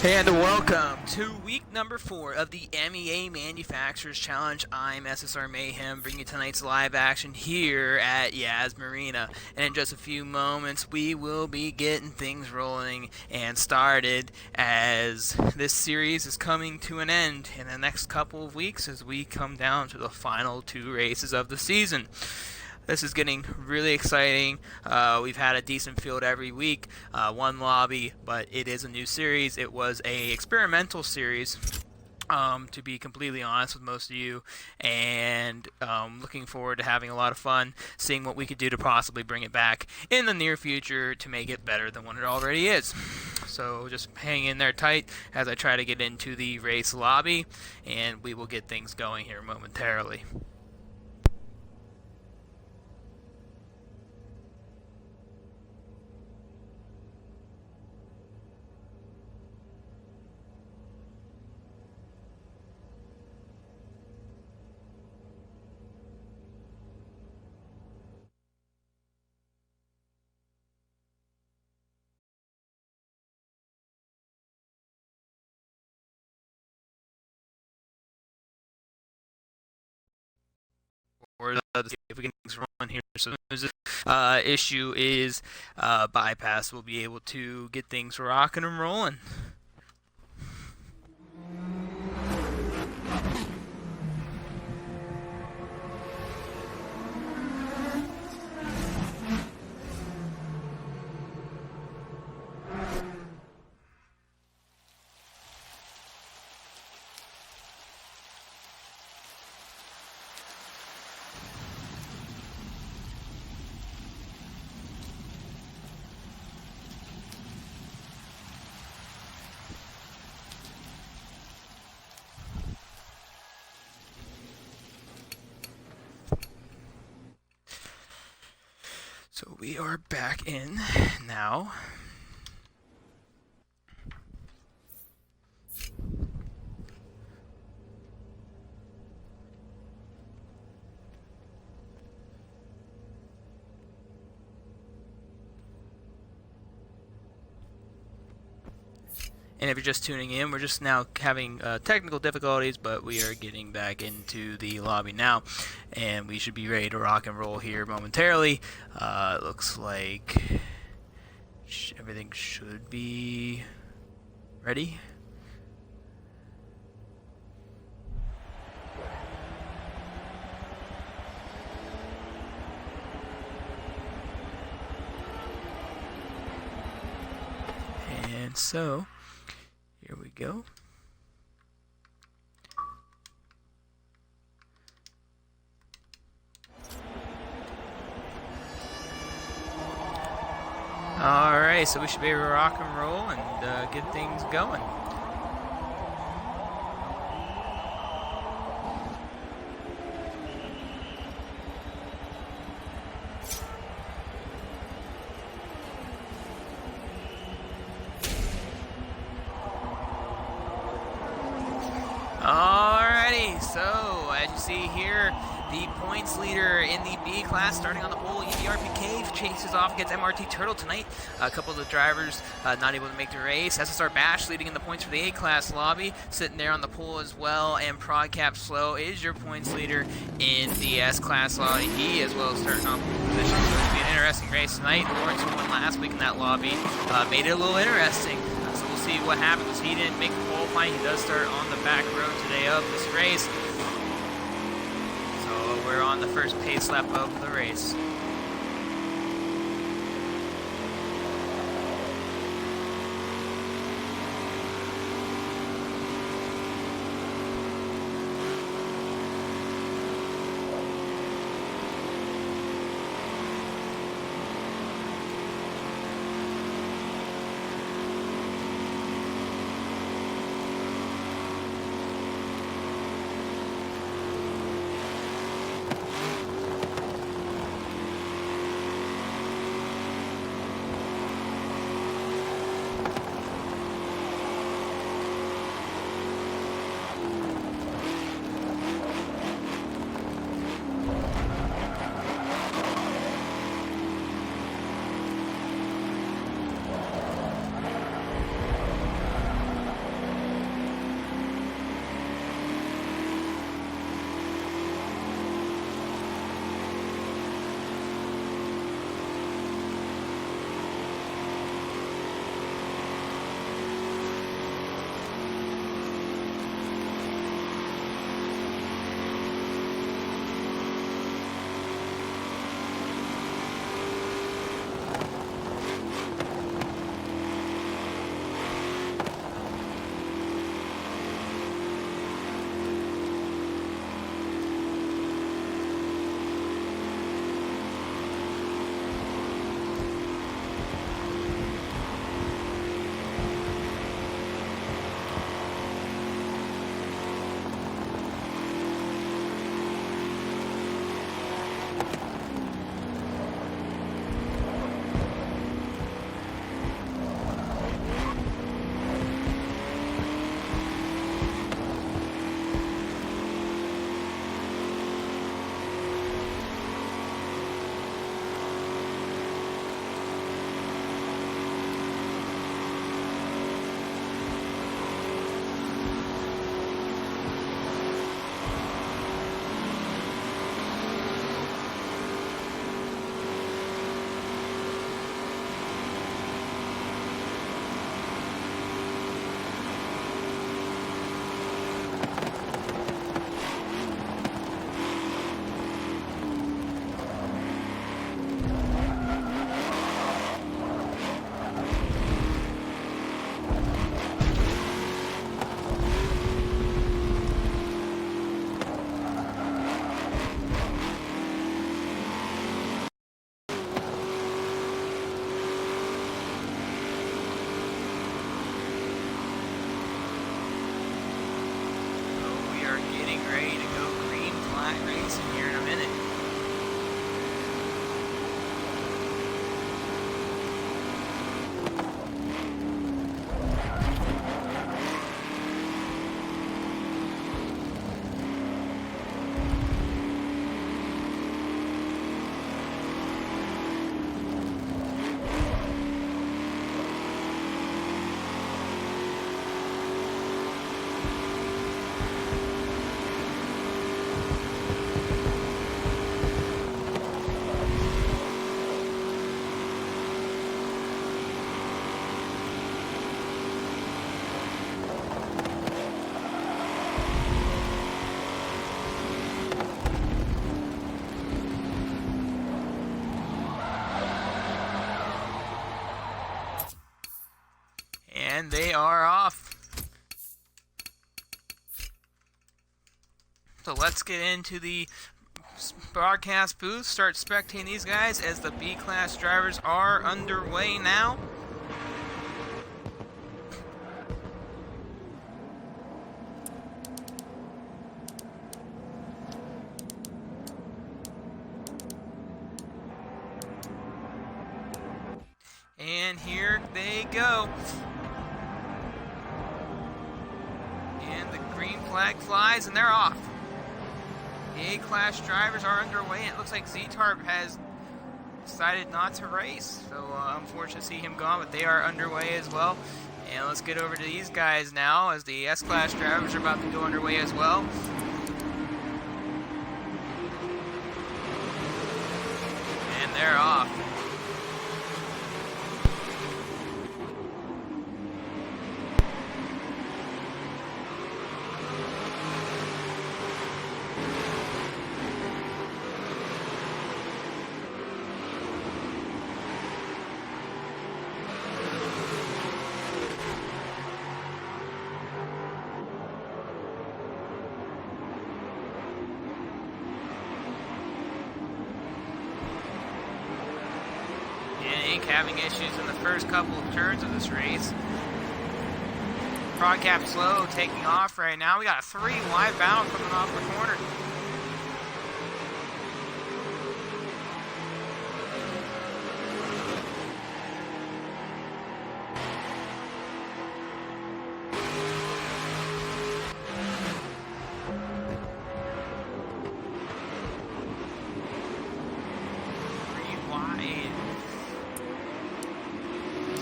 And welcome to week number 4 of the MEA Manufacturers Challenge. I'm SSR Mayhem, bringing you tonight's live action here at Yaz Marina. And in just a few moments, we will be getting things rolling and started as this series is coming to an end in the next couple of weeks as we come down to the final 2 races of the season. This is getting really exciting. We've had a decent field every week, one lobby, but it is a new series. It was a experimental series, to be completely honest with most of you, and looking forward to having a lot of fun, seeing what we could do to possibly bring it back in the near future to make it better than what it already is. So just hang in there tight as I try to get into the race lobby, and we will get things going here momentarily. Or see if we can run here. So as this issue is bypassed, we'll be able to get things rocking and rolling. So we are back in now. And if you're just tuning in, we're just now having technical difficulties, but we are getting back into the lobby now, and we should be ready to rock and roll here momentarily. It looks like everything should be ready. And so here we go. Alright, so we should be able to rock and roll and get things going. Alrighty, so as you see here, the points leader in the B class starting on the pole, EBRPK chases off against MRT Turtle tonight. A couple of the drivers not able to make the race. SSR Bash leading in the points for the A class lobby, sitting there on the pole as well. And Prodcap Slow is your points leader in the S class lobby. He as well as starting on pole position. So it'll be an interesting race tonight. Lawrence won last week in that lobby, made it a little interesting. So we'll see what happens. He didn't make the qualifying. He does start on the back road today of this race. So we're on the first pace lap of the race. are off. So let's get into the broadcast booth, start spectating these guys as the B-class drivers are underway now. And here they go. And the green flag flies and they're off. The A-class drivers are underway. It looks like Z-Tarp has decided not to race. So unfortunate to see him gone, but they are underway as well. And let's get over to these guys now as the S-class drivers are about to go underway as well. And they're off. Inc. having issues in the first couple of turns of this race. Broadcast slow taking off right now. We got a 3 wide battle coming off the corner.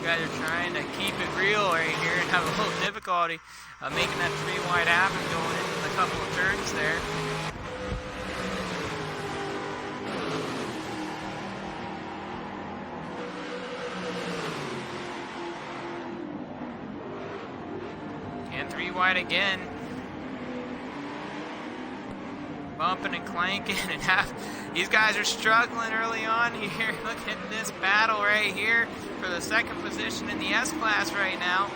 Guys are trying to keep it real right here and have a little difficulty making that 3 wide happen going into a couple of turns there. And 3 wide again. Bumping and clanking and these guys are struggling early on here. Look at this battle right here for the second position in the S-Class right now.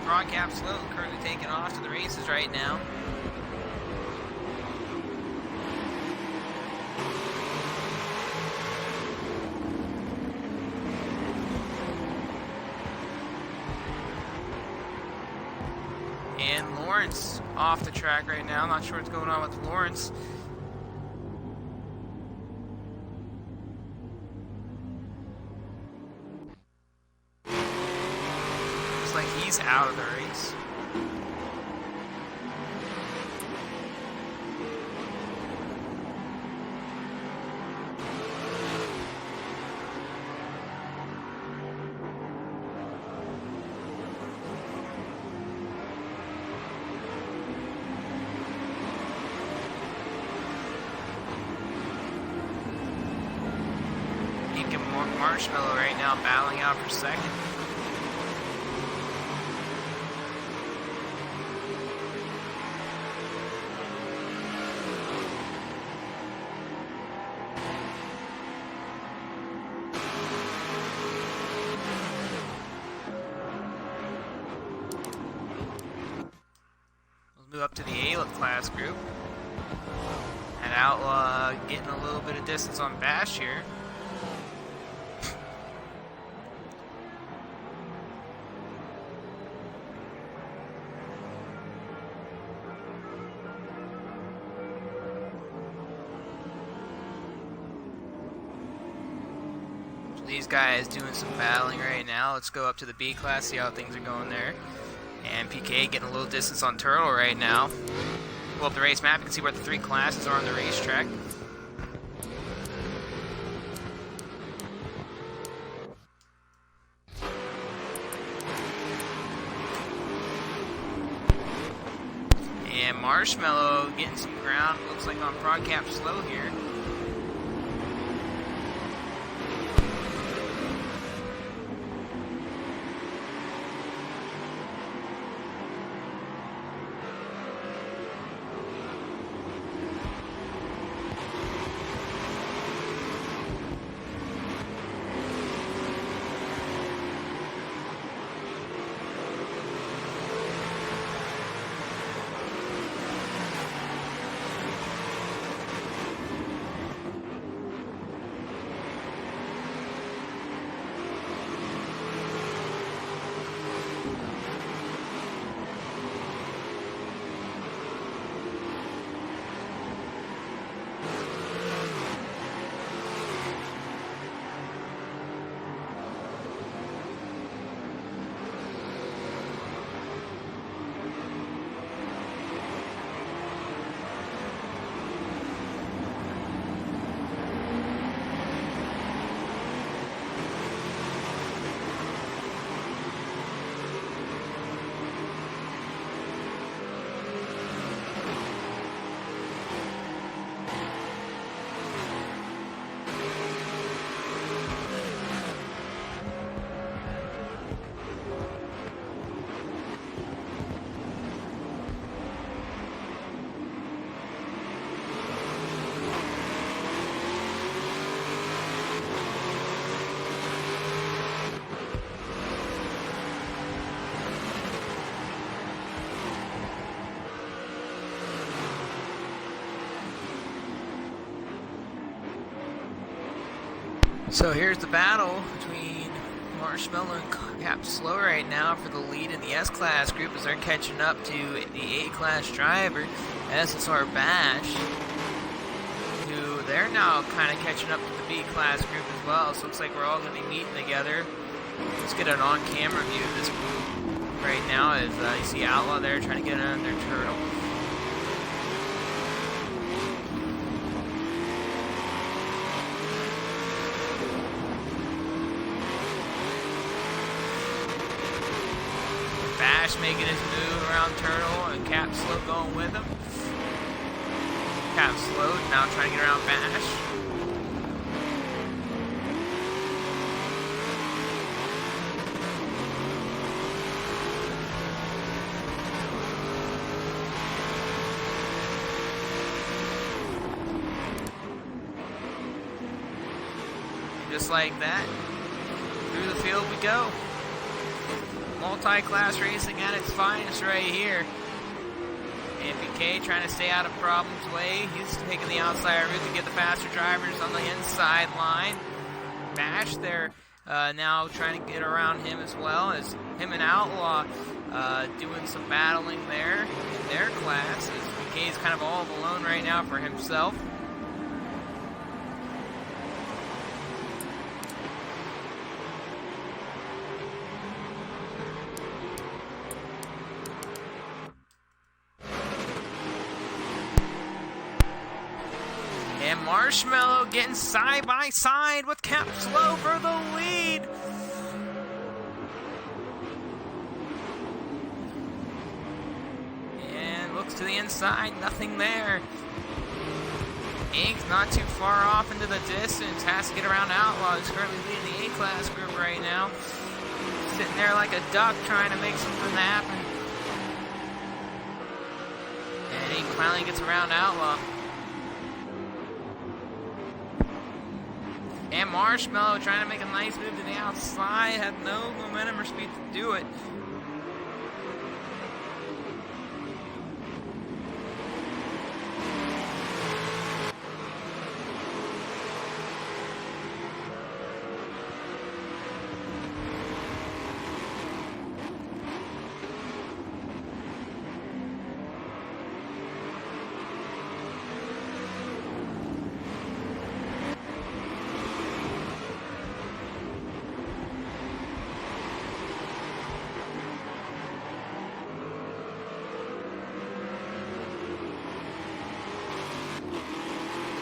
Broadcast slow, currently taking off to the races right now. And Lawrence off the track right now. Not sure what's going on with Lawrence. Like he's out of the race. Ink and Marshmallow right now battling out for second. Move up to the A-class group. And Outlaw getting a little bit of distance on Bash here. So these guys doing some battling right now. Let's go up to the B-class, see how things are going there. And PK getting a little distance on Turtle right now. Pull up the race map, you can see where the 3 classes are on the racetrack. And Marshmallow getting some ground, looks like on broadcast slow here. So here's the battle between Marshmallow and Cap Slow right now for the lead in the S-Class group as they're catching up to the A-Class driver, SSR Bash, who they're now kind of catching up to the B-Class group as well. So it looks like we're all going to be meeting together. Let's get an on-camera view of this group right now as you see Outlaw there trying to get on their turtle. Bash making his move around Turtle and Cap Slow going with him. Cap Slow now trying to get around Bash. Just like that, through the field we go. Multi-class racing at its finest right here. MPK trying to stay out of Problem's way. He's taking the outside route to get the faster drivers on the inside line. Bash there now trying to get around him as well as him and Outlaw doing some battling there in their class. As MPK is kind of all alone right now for himself. And Marshmallow getting side by side with Cap Slow for the lead. And looks to the inside, nothing there. Ink's not too far off into the distance, has to get around Outlaw, who's currently leading the A-Class group right now. Sitting there like a duck trying to make something happen. And he finally gets around Outlaw. And Marshmallow trying to make a nice move to the outside, had no momentum or speed to do it.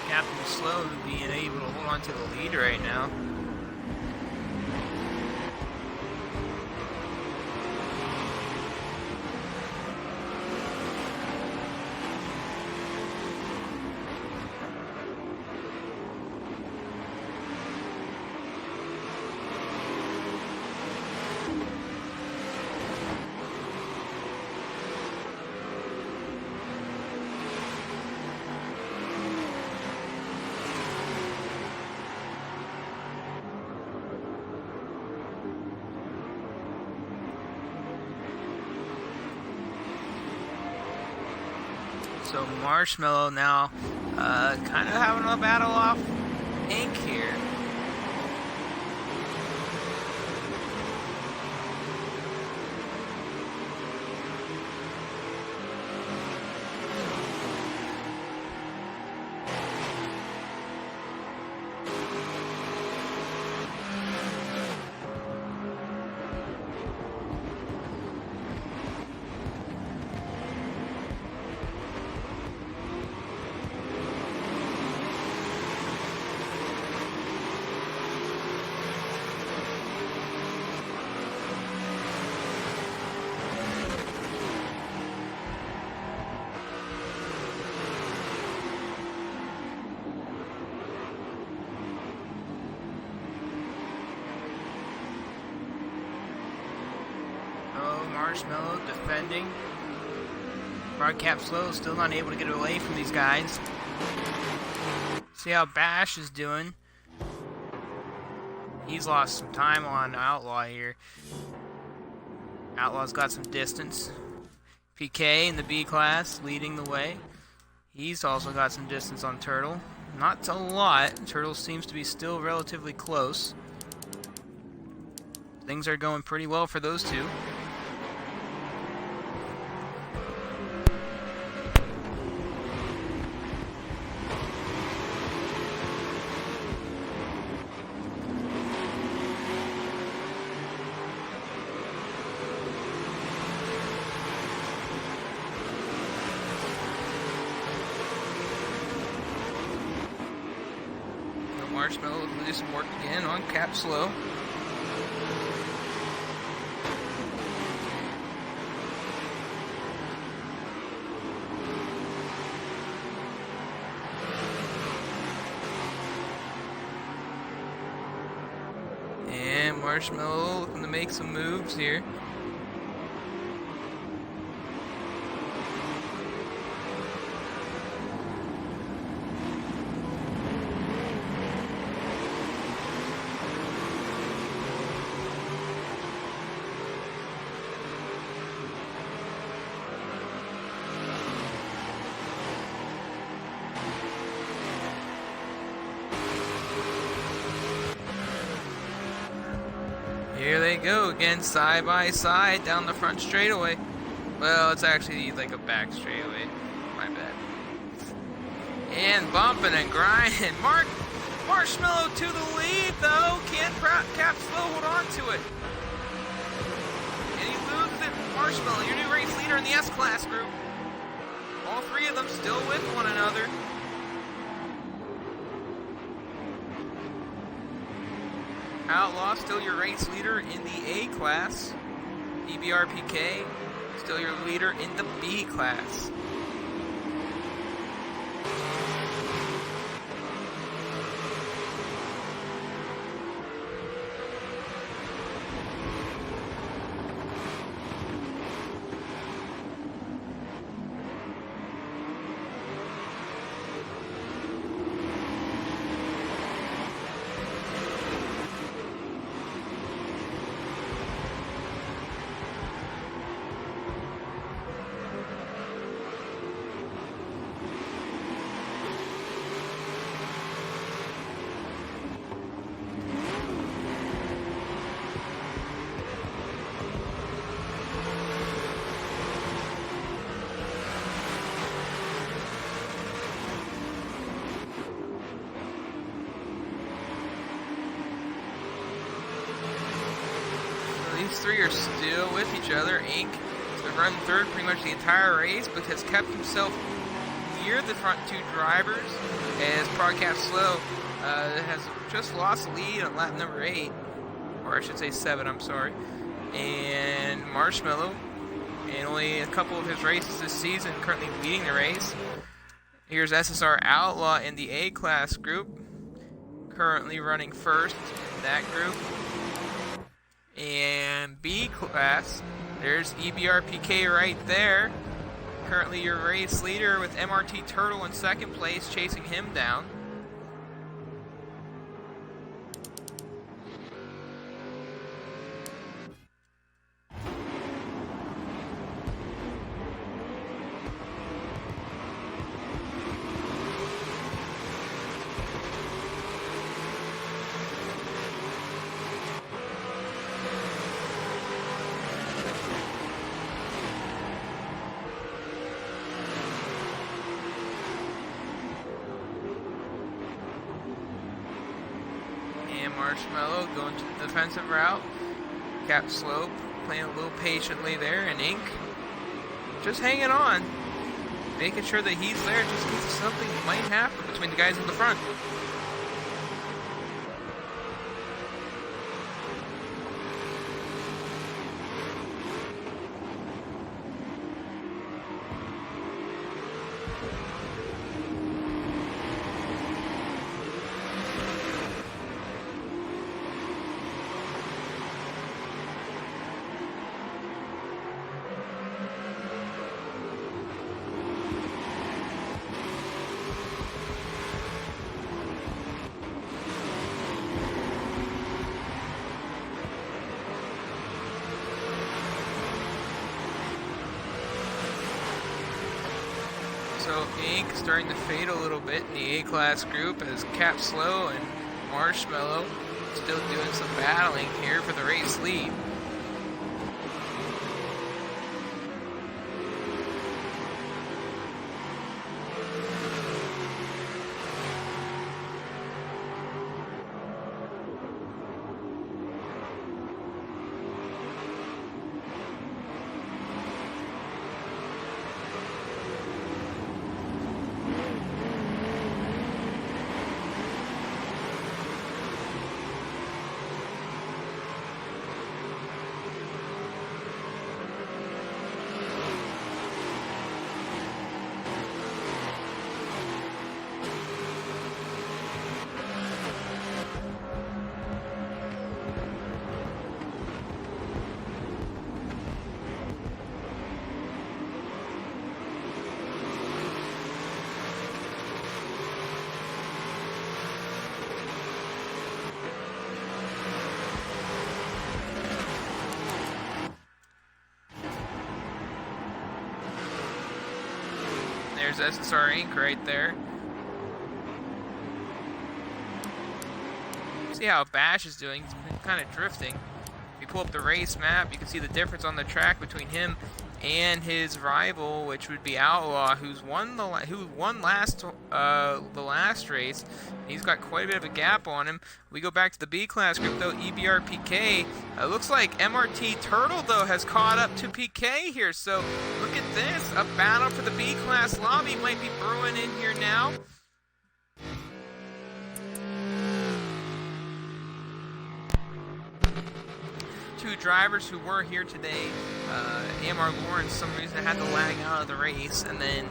Captain Slow being able to hold on to the lead right now. So Marshmallow now kind of having a battle off Ink here. Marshmallow defending. Cap Slow still not able to get away from these guys. See how Bash is doing. He's lost some time on Outlaw here. Outlaw's got some distance. PK in the B class leading the way. He's also got some distance on Turtle. Not a lot. Turtle seems to be still relatively close. Things are going pretty well for those two. Marshmallow will do some work again on Cap Slow. And Marshmallow looking to make some moves here. Here they go again, side by side down the front straightaway. Well, it's actually like a back straightaway. My bad. And bumping and grinding. Marshmallow to the lead though. Can Cap Slow hold on to it? And he loses it. Marshmallow, your new race leader in the S-Class group. All three of them still with one another. Outlaw, still your race leader in the A class. EBRPK, still your leader in the B class. These three are still with each other. Ink has run third pretty much the entire race, but has kept himself near the front two drivers, as Cap Slow has just lost the lead on lap number 8, or I should say 7, I'm sorry. And Marshmallow, in only a couple of his races this season, currently leading the race. Here's SSR Outlaw in the A class group, currently running first in that group. And B class, there's EBRPK right there. Currently your race leader with MRT Turtle in second place, chasing him down. And Marshmallow going to the defensive route. Cap Slow playing a little patiently there, and Ink just hanging on, making sure that he's there just in case something might happen between the guys in the front. Ink starting to fade a little bit in the A-Class group as Cap Slow and Marshmallow still doing some battling here for the race lead. There's SSR Inc. right there. See how Bash is doing. He's been kind of drifting. If you pull up the race map, you can see the difference on the track between him and his rival, which would be Outlaw, who won the last race. He's got quite a bit of a gap on him. We go back to the B-Class group, though. EBR-PK. Looks like MRT Turtle, though, has caught up to PK here. So look at this. A battle for the B-Class lobby might be brewing in here now. Two drivers who were here today. Amar Lawrence, some reason, had to lag out of the race, and then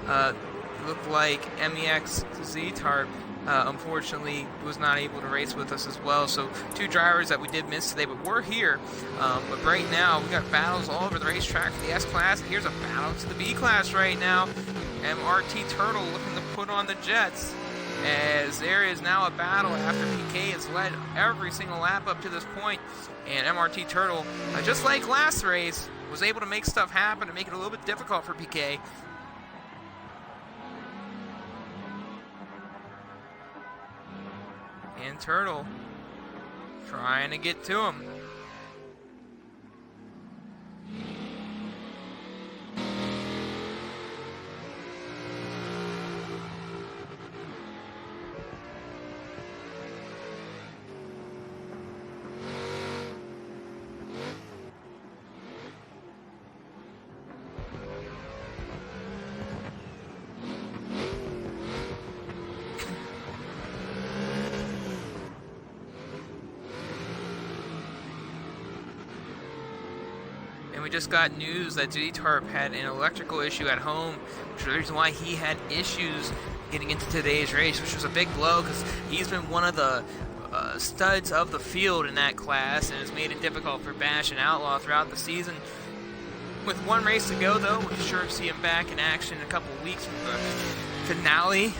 it looked like MEX Z-Tarp unfortunately was not able to race with us as well. So two drivers that we did miss today, but we're here. But right now, we got battles all over the racetrack for the S-Class. Here's a battle to the B-Class right now. MRT Turtle looking to put on the Jets, as there is now a battle after PK has led every single lap up to this point. And MRT Turtle, just like last race, was able to make stuff happen and make it a little bit difficult for PK. And Turtle trying to get to him. We just got news that Z-Tarp had an electrical issue at home, which is the reason why he had issues getting into today's race, which was a big blow because he's been one of the studs of the field in that class, and has made it difficult for Bash and Outlaw throughout the season. With one race to go, though, we're sure to see him back in action in a couple of weeks for the finale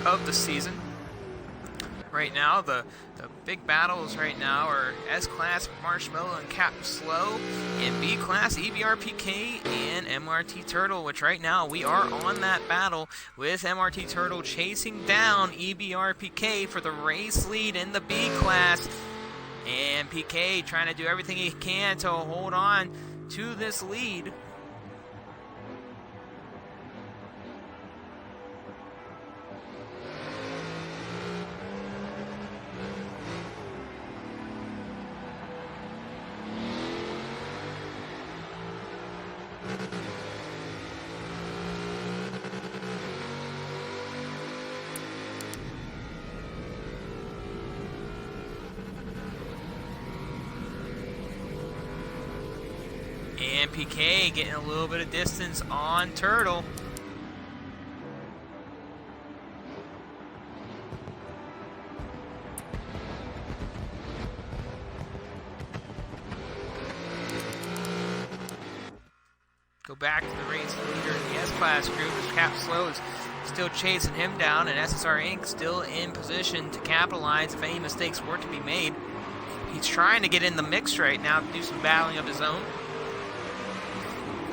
of the season. Right now, the big battles right now are S-Class Marshmallow and Cap Slow, and B-Class EBR-PK and MRT Turtle, which right now we are on that battle with MRT Turtle chasing down EBR-PK for the race lead in the B-Class. And PK trying to do everything he can to hold on to this lead. And PK getting a little bit of distance on Turtle. Go back to the race leader in the S-Class group as Cap Slow is still chasing him down, and SSR Inc. still in position to capitalize if any mistakes were to be made. He's trying to get in the mix right now to do some battling of his own.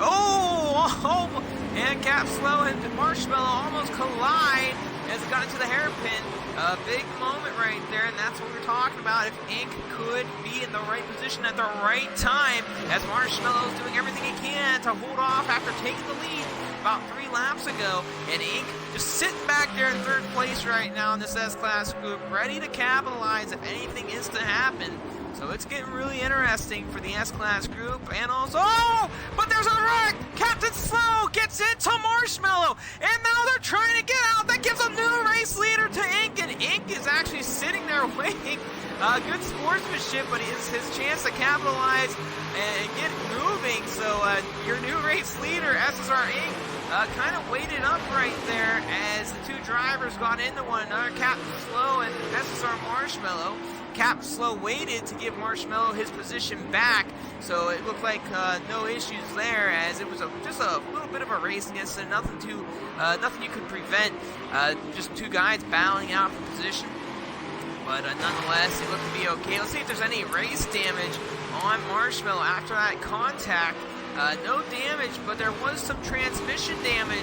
Oh, Oh, and Cap Slow and Marshmallow almost collide as it got into the hairpin. A big moment right there, and that's what we're talking about. If Ink could be in the right position at the right time, as Marshmallow is doing everything he can to hold off after taking the lead about 3 laps ago, and Ink just sitting back there in 3rd place right now in this S-Class group, ready to capitalize if anything is to happen. So it's getting really interesting for the S-Class group, and also, oh, but there's a wreck! Captain Slow gets into Marshmallow, and now they're trying to get out. That gives a new race leader to Ink, and Ink is actually sitting there waiting. Good sportsmanship, but it's his chance to capitalize and get moving. So your new race leader, SSR Ink, kind of waited up right there as the 2 drivers got into one another, Captain Slow and SSR Marshmallow. Cap Slow waited to give Marshmallow his position back, so it looked like no issues there, as it was just a little bit of a race against it, nothing you could prevent, just 2 guys battling out for position. But nonetheless, it looked to be okay. Let's see if there's any race damage on Marshmallow after that contact. No damage, but there was some transmission damage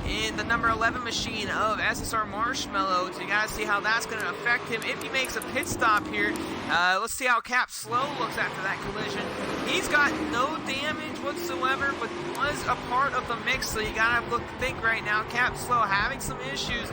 in the number 11 machine of SSR Marshmallow, so you gotta see how that's gonna affect him if he makes a pit stop here. Let's see how Cap Slow looks after that collision. He's got no damage whatsoever, but was a part of the mix, so you gotta think right now. Cap Slow having some issues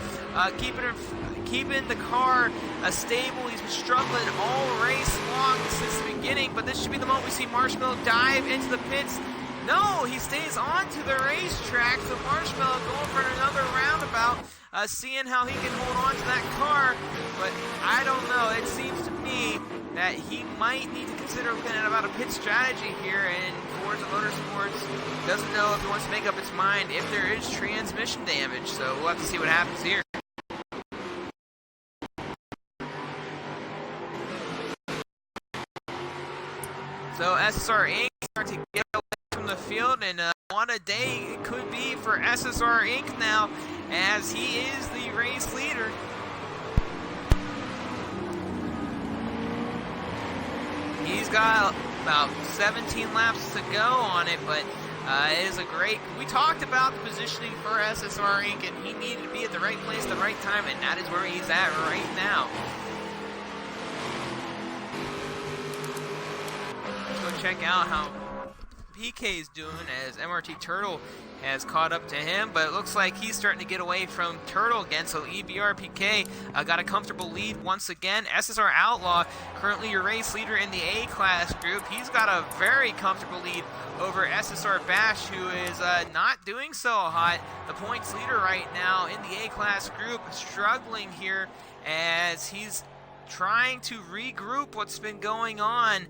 keeping the car stable. He's been struggling all race long since the beginning, but this should be the moment we see Marshmallow dive into the pits. No, he stays on to the racetrack, so Marshmallow going for another roundabout, seeing how he can hold on to that car, but I don't know. It seems to me that he might need to consider looking at about a pit strategy here, and Forza Motorsports doesn't know if he wants to make up its mind if there is transmission damage, so we'll have to see what happens here. So SSR Inc. starts to get away from the field, and what a day it could be for SSR Inc. now, as he is the race leader. He's got about 17 laps to go on it, but it is a great... We talked about the positioning for SSR Inc., and he needed to be at the right place at the right time, and that is where he's at right now. Check out how PK is doing, as MRT Turtle has caught up to him, but it looks like he's starting to get away from Turtle again, so EBR PK got a comfortable lead once again. SSR Outlaw, currently your race leader in the A-Class group, he's got a very comfortable lead over SSR Bash, who is not doing so hot. The points leader right now in the A-Class group, struggling here as he's trying to regroup what's been going on.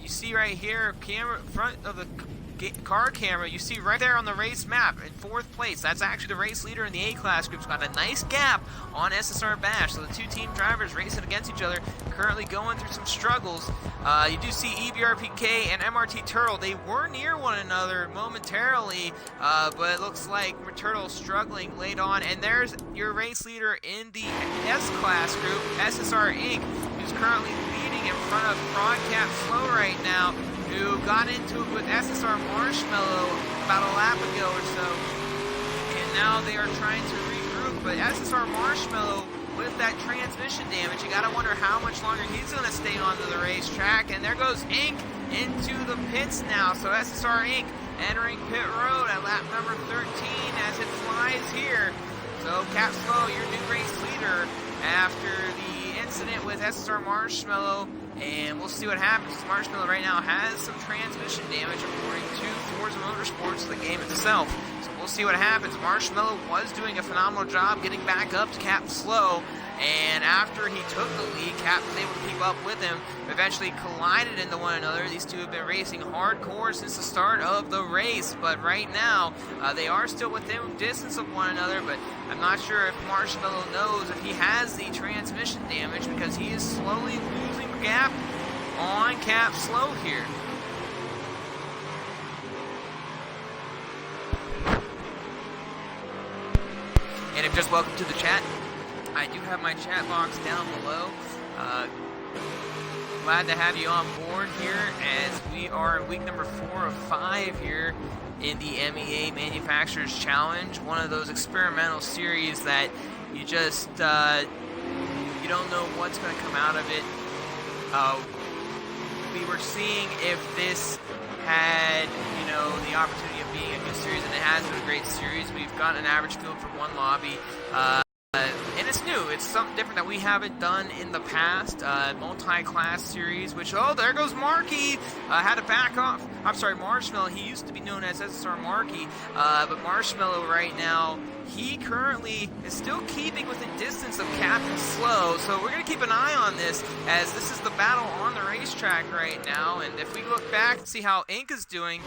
You see right here, front of the car camera, you see right there on the race map in 4th place. That's actually the race leader in the A-Class group's got a nice gap on SSR Bash. So the 2 team drivers racing against each other, currently going through some struggles. You do see EBRPK and MRT Turtle. They were near one another momentarily, but it looks like Turtle struggling late on. And there's your race leader in the S-Class group, SSR Inc., who's currently leading in front of Cap Slow right now, who got into it with SSR Marshmallow about a lap ago or so, and now they are trying to regroup. But SSR Marshmallow, with that transmission damage, you gotta wonder how much longer he's gonna stay onto the racetrack. And there goes Inc. into the pits now. So SSR Inc. entering pit road at lap number 13 as it flies here. So Cap Slow, your new race leader after the incident with SSR Marshmallow, and we'll see what happens. Marshmallow right now has some transmission damage according to Forza Motorsports, the game itself. So we'll see what happens. Marshmallow was doing a phenomenal job getting back up to Cap Slow, and after he took the lead, Cap was able to keep up with him, eventually collided into one another. These two have been racing hardcore since the start of the race, but right now they are still within distance of one another, but I'm not sure if Marshmallow knows if he has the transmission damage, because he is slowly losing gap on Cap Slow here. And if just welcome to the chat, I do have my chat box down below. Glad to have you on board here as we are in week number 4 of 5 here in the MEA Manufacturers Challenge. One of those experimental series that you just, you don't know what's going to come out of it. We were seeing if this had, the opportunity of being a good series, and it has been a great series. We've got an average field for one lobby. And it's new. It's something different that we haven't done in the past. Multi-class series, which, oh, there goes Marky. Had to back off. I'm sorry, Marshmallow. He used to be known as SSR Marky. But Marshmallow right now, he currently is still keeping within distance of Captain Slow. So we're going to keep an eye on this, as this is the battle on the racetrack right now. And if we look back and see how Ink is doing,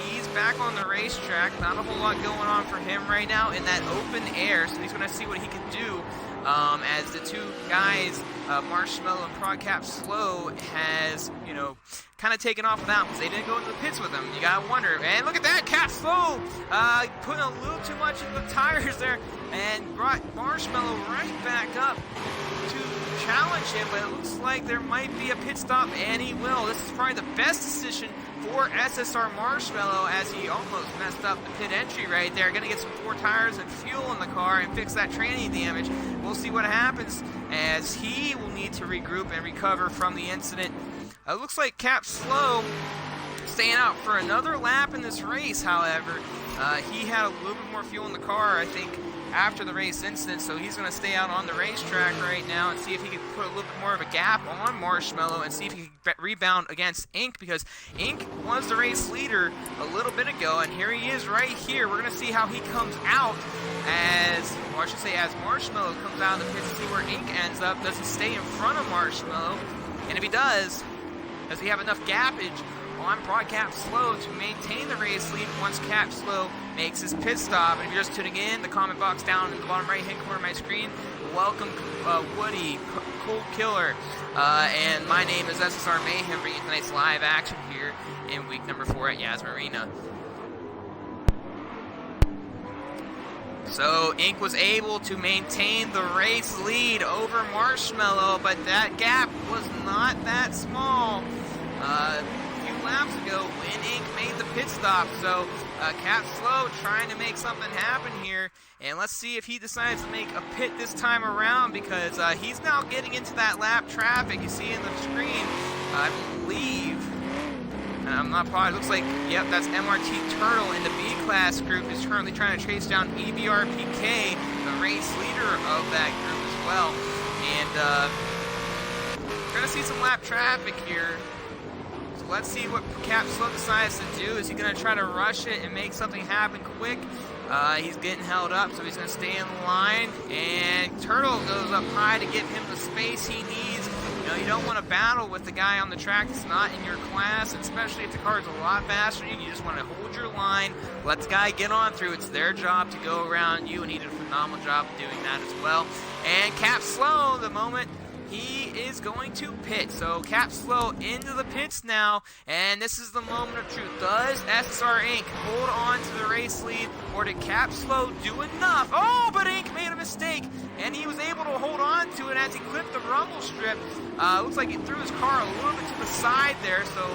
he's back on the racetrack. Not a whole lot going on for him right now in that open air. So he's going to see what he can do as the two guys, Marshmallow and ProdCap Slow, has, kind of taken off without him. They didn't go into the pits with him. You gotta wonder. And look at that, Cap Slow putting a little too much into the tires there and brought Marshmallow right back up to challenge him. But it looks like there might be a pit stop, and he will. This is probably the best decision for SSR Marshmallow, as he almost messed up the pit entry right there. Gonna get some 4 tires and fuel in the car and fix that tranny damage. We'll see what happens, as he will need to regroup and recover from the incident. It looks like Cap Slow staying out for another lap in this race, however. He had a little bit more fuel in the car, I think, after the race incident, so he's going to stay out on the racetrack right now and see if he can put a little bit more of a gap on Marshmallow and see if he can rebound against Ink, because Ink was the race leader a little bit ago, and here he is right here. We're going to see how he comes out as Marshmallow comes out of the pits to see where Ink ends up. Does he stay in front of Marshmallow? And if he does he have enough gappage on ProdCap Slow to maintain the race lead once Cap Slow makes his pit stop? And if you're just tuning in, the comment box down in the bottom right hand corner of my screen, welcome Woody, Cold Killer, and my name is SSR Mayhem, bringing tonight's live action here in week number 4 at Yas Marina. So Ink was able to maintain the race lead over Marshmallow, but that gap was not that small a few laps ago when Ink made the pit stop. So Cap Slow trying to make something happen here, and let's see if he decides to make a pit this time around, because he's now getting into that lap traffic. You see in the screen, I believe, and I'm not positive, looks like, yep, that's MRT Turtle in the B-Class group is currently trying to chase down EBRPK, the race leader of that group as well. And we're going to see some lap traffic here. So let's see what Cap Slow decides to do. Is he going to try to rush it and make something happen quick? He's getting held up, so he's going to stay in line. And Turtle goes up high to give him the space he needs. You don't want to battle with the guy on the track that's not in your class, especially if the car is a lot faster than you. You just want to hold your line, let the guy get on through. It's their job to go around you, and he did a phenomenal job of doing that as well. And Cap Slow, the moment he is going to pit. So Cap Slow into the pits now, and this is the moment of truth. Does SSR Ink hold on to the race lead, or did Cap Slow do enough? Oh, but Ink made a mistake, and he was able to hold on to it as he clipped the rumble strip. Looks like he threw his car a little bit to the side there, so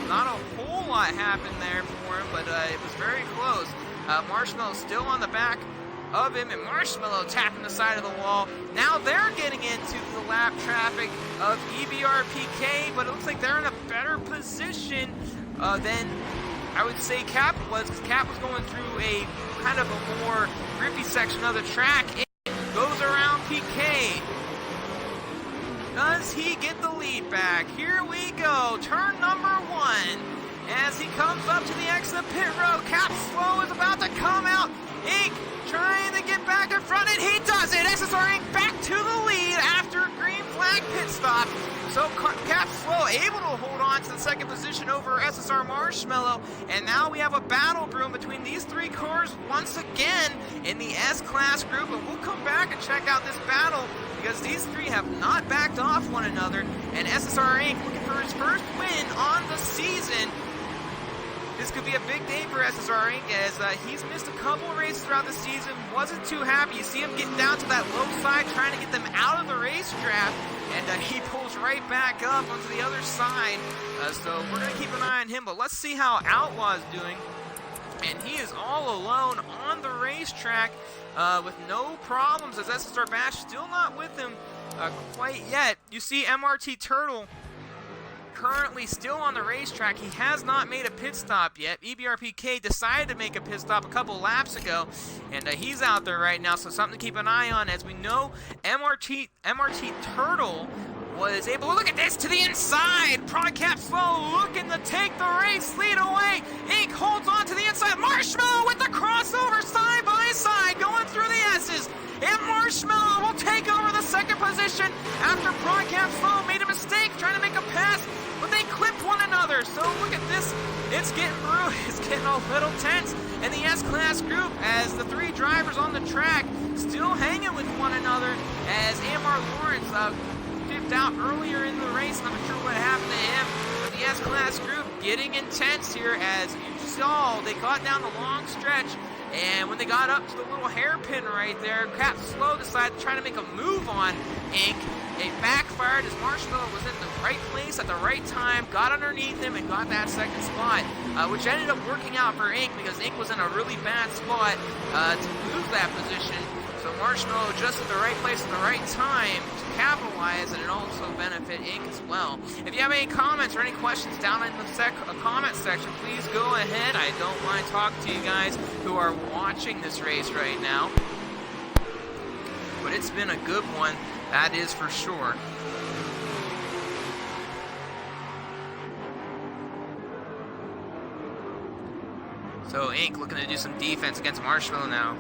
not a whole lot happened there for him, but it was very close. Marshmallow still on the back of him, and Marshmallow tapping the side of the wall. Now they're getting into the lap traffic of EBRPK, but it looks like they're in a better position than I would say Cap was, because Cap was going through a kind of a more grippy section of the track. It goes around PK. Does he get the lead back? Here we go, turn number 1. As he comes up to the exit of pit road, Cap Slow is about to come out. Ink trying to get back in front, and he does it. SSR Ink back to the lead after a green flag pit stop. So Cap Slow able to hold on to the second position over SSR Marshmallow, and now we have a battle brewing between these 3 cars once again in the S-Class group, and we'll come back and check out this battle, because these 3 have not backed off one another, and SSR Ink looking for his first win on the season. this could be a big day for SSR Inc. as he's missed a couple of races throughout the season, wasn't too happy. You see him getting down to that low side, trying to get them out of the racetrack, and he pulls right back up onto the other side. So we're going to keep an eye on him, but let's see how Outlaw's doing. And he is all alone on the racetrack with no problems, as SSR Bash still not with him quite yet. You see MRT Turtle currently still on the racetrack. He has not made a pit stop yet. EBRPK decided to make a pit stop a couple laps ago, and he's out there right now, so something to keep an eye on. As we know, MRT Turtle was able to look at this to the inside. Prodcap Slow looking to take the race lead away. Ink holds on to the inside. Marshmallow with the crossover side by side going through the S's. And Marshmallow will take over the second position after Prodcap Slow made a mistake trying to make a pass, but they clipped one another. So look at this. It's getting rude. It's getting a little tense in the S-Class group as the three drivers on the track still hanging with one another as Amar Lawrence dipped out earlier in the race. I'm not sure what happened to him. But the S-Class group getting intense here as you saw. They got down the long stretch, and when they got up to the little hairpin right there, Cap Slow decided to try to make a move on Ink. It backfired as Marshmallow was in the right place at the right time, got underneath him, and got that second spot, which ended up working out for Ink because Ink was in a really bad spot to lose that position. So Marshmallow just at the right place at the right time to capitalize, and it also benefit Ink as well. If you have any comments or any questions down in the comment section, please go ahead. I don't mind talking to you guys who are watching this race right now. But it's been a good one, that is for sure. So Ink looking to do some defense against Marshmallow now.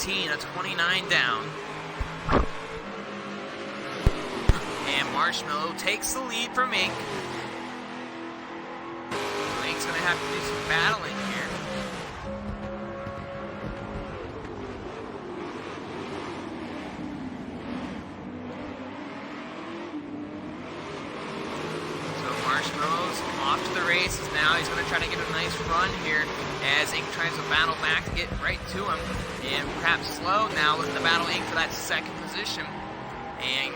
A 29 down. And Marshmallow takes the lead from Ink. So Ink's going to have to do some battling here. So Marshmallow's off to the races now. He's going to try to get a nice run here as Ink tries to battle back to get right to him. And perhaps Slow now looking to battle Ink for that second position. And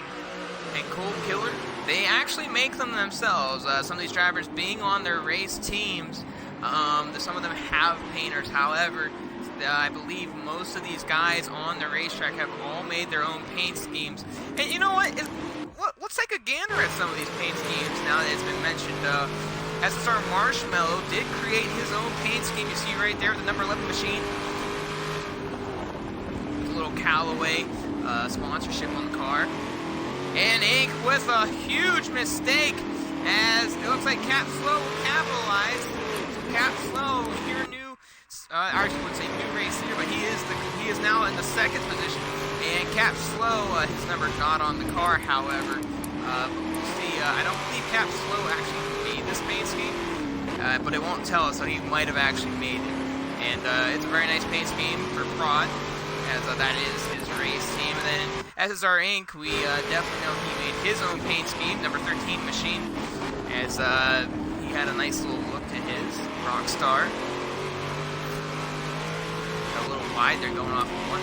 Cold Killer, they actually make them themselves. Some of these drivers being on their race teams, some of them have painters. However, I believe most of these guys on the racetrack have all made their own paint schemes. And you know what? Let's take a gander at some of these paint schemes now that it's been mentioned. SSR Marshmallow did create his own paint scheme. You see right there, the number 11 machine. A little Callaway sponsorship on the car. And Ink with a huge mistake as it looks like Cap Slow will capitalize. Cap Slow here I wouldn't say new race here, but he is now in the second position. And Cap Slow, his number not on the car, however. But we'll see. I don't believe Cap Slow actually made this paint scheme, but it won't tell us, so he might have actually made it. And it's a very nice paint scheme for Prod, as that is his race team. And then SSR Inc., we definitely know he made his own paint scheme, number 13 machine, as he had a nice little look to his Rockstar. Got a little wide there going off of one.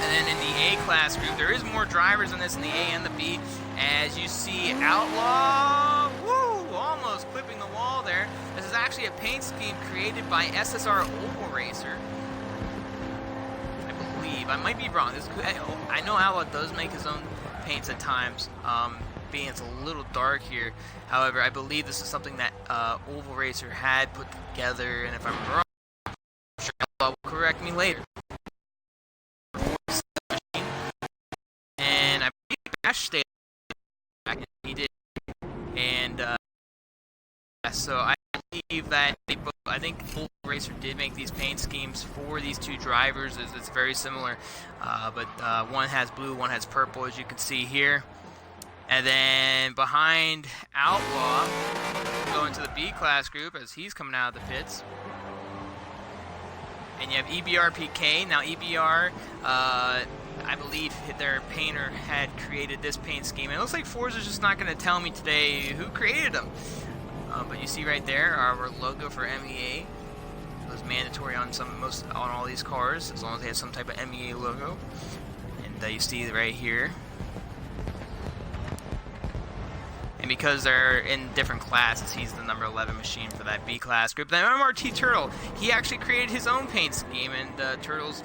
And then in the A-Class group, there is more drivers in this in the A and the B, as you see Outlaw, almost clipping the wall there. This is actually a paint scheme created by SSR Oval Racer. I might be wrong. I know Outlaw does make his own paints at times, being it's a little dark here. However, I believe this is something that Oval Racer had put together, and if I'm wrong, I'm sure Outlaw will correct me later. And I believe Bash stayed back, and he did. And so I believe that I think Oval Racer did make these paint schemes for these two drivers. It's very similar, but one has blue, one has purple, as you can see here. And then behind Outlaw, going to the B-Class group as he's coming out of the pits. And you have EBR PK. Now EBR, I believe their painter had created this paint scheme. And it looks like Forza's just not going to tell me today who created them. But you see right there our logo for MEA. It was mandatory on on all these cars, as long as they had some type of MEA logo. And you see right here. And because they're in different classes, he's the number 11 machine for that B class group. Then MRT Turtle, he actually created his own paint scheme, and Turtle's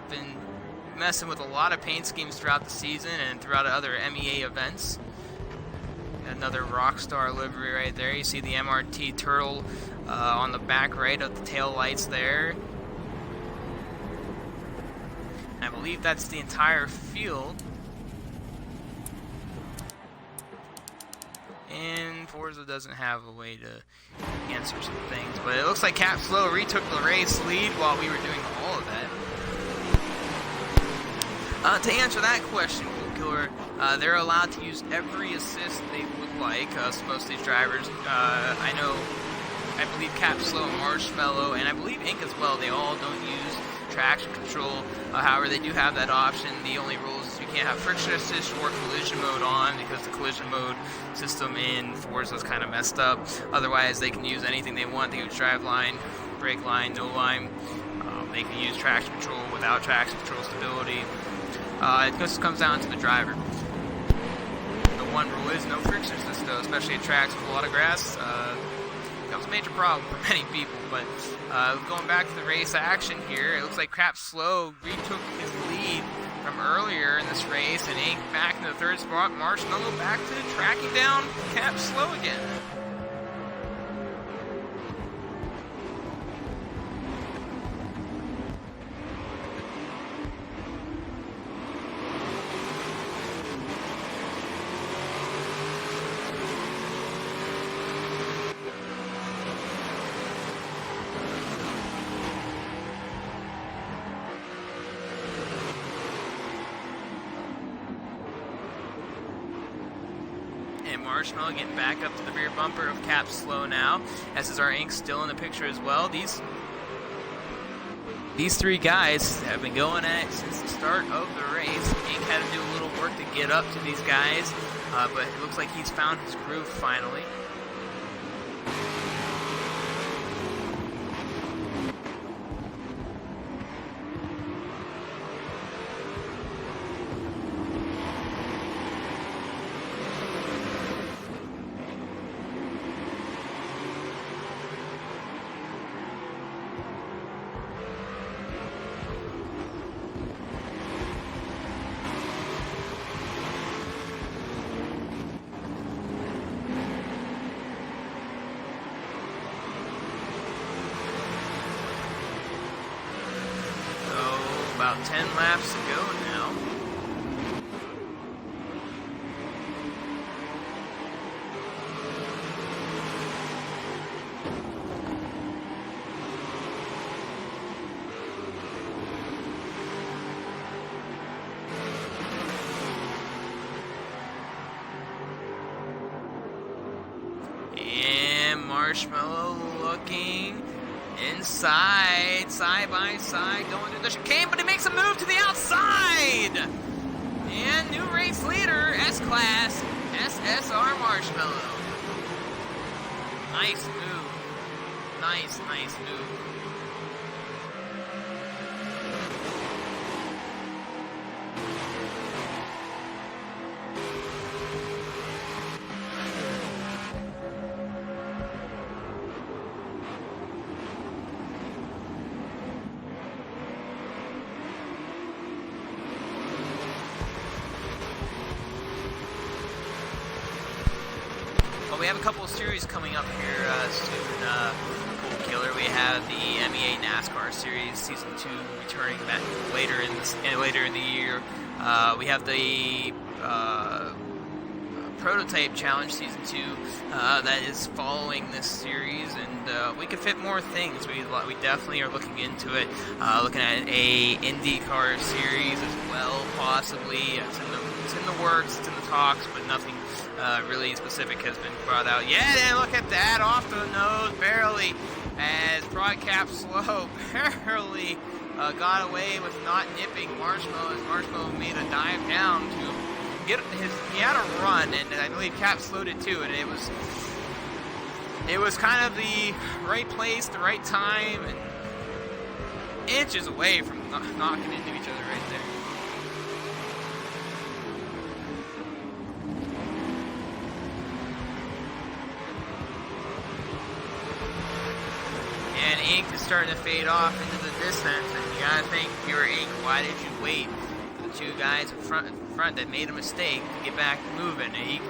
been messing with a lot of paint schemes throughout the season and throughout other MEA events. Another Rockstar livery right there. You see the MRT Turtle on the back right of the tail lights there. And I believe that's the entire field. And Forza doesn't have a way to answer some things, but it looks like Cap Slow retook the race lead while we were doing all of that. To answer that question, Killer, they're allowed to use every assist they would like. So most of these drivers, I believe Cap Slow, Marshmallow, and I believe Ink as well, they all don't use traction control. However, they do have that option. The only rules is you can't have friction assist or collision mode on, because the collision mode system in Forza is kind of messed up. Otherwise, they can use anything they want. They can use drive line, brake line, no line. They can use traction control without traction control stability. It just comes down to the driver. The one rule is no friction assist, though, especially at tracks with a lot of grass. Becomes a major problem for many people. But going back to the race action here, it looks like Cap Slow retook his lead from earlier in this race, and Ink back in the third spot. Marshmallow back to tracking down Cap Slow again. And Marshmallow getting back up to the rear bumper of Cap Slow now. SSR Ink still in the picture as well. These three guys have been going at it since the start of the race. Ink had to do a little work to get up to these guys, but it looks like he's found his groove finally. About 10 laps to go now. And Marshmallow looking inside, side by side, going through the chicane, but he makes a move to the outside! And new race leader, S-Class, SSR Marshmallow. Nice move. Nice move. We have a couple of series coming up here soon. Killer. We have the MEA NASCAR Series Season 2 returning back later in the year. We have the Prototype Challenge Season 2 that is following this series, and we could fit more things. We definitely are looking into it. Looking at a IndyCar series as well, possibly. It's in the works, it's in the talks, but nothing really specific has been brought out yet. And look at that, off the nose, barely as Broadcap Slow barely got away with not nipping Marshmallow, as Marshmallow made a dive down to get he had a run, and I believe Cap slowed it too, and it was kind of the right place, the right time, and inches away from knocking into each other right there. And Ink is starting to fade off into the distance, and you gotta think, if you were Ink, why did you wait for the two guys in front that made a mistake to get back moving? He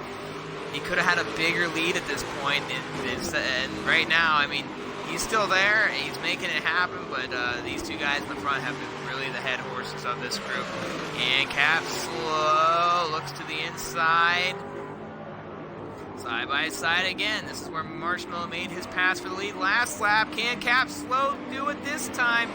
could have had a bigger lead at this point, and right now, I mean, he's still there, and he's making it happen, but these two guys in the front have been really the head horses of this group. And Cap Slow looks to the inside. Side by side again. This is where Marshmallow made his pass for the lead last lap. Can Cap Slow do it this time?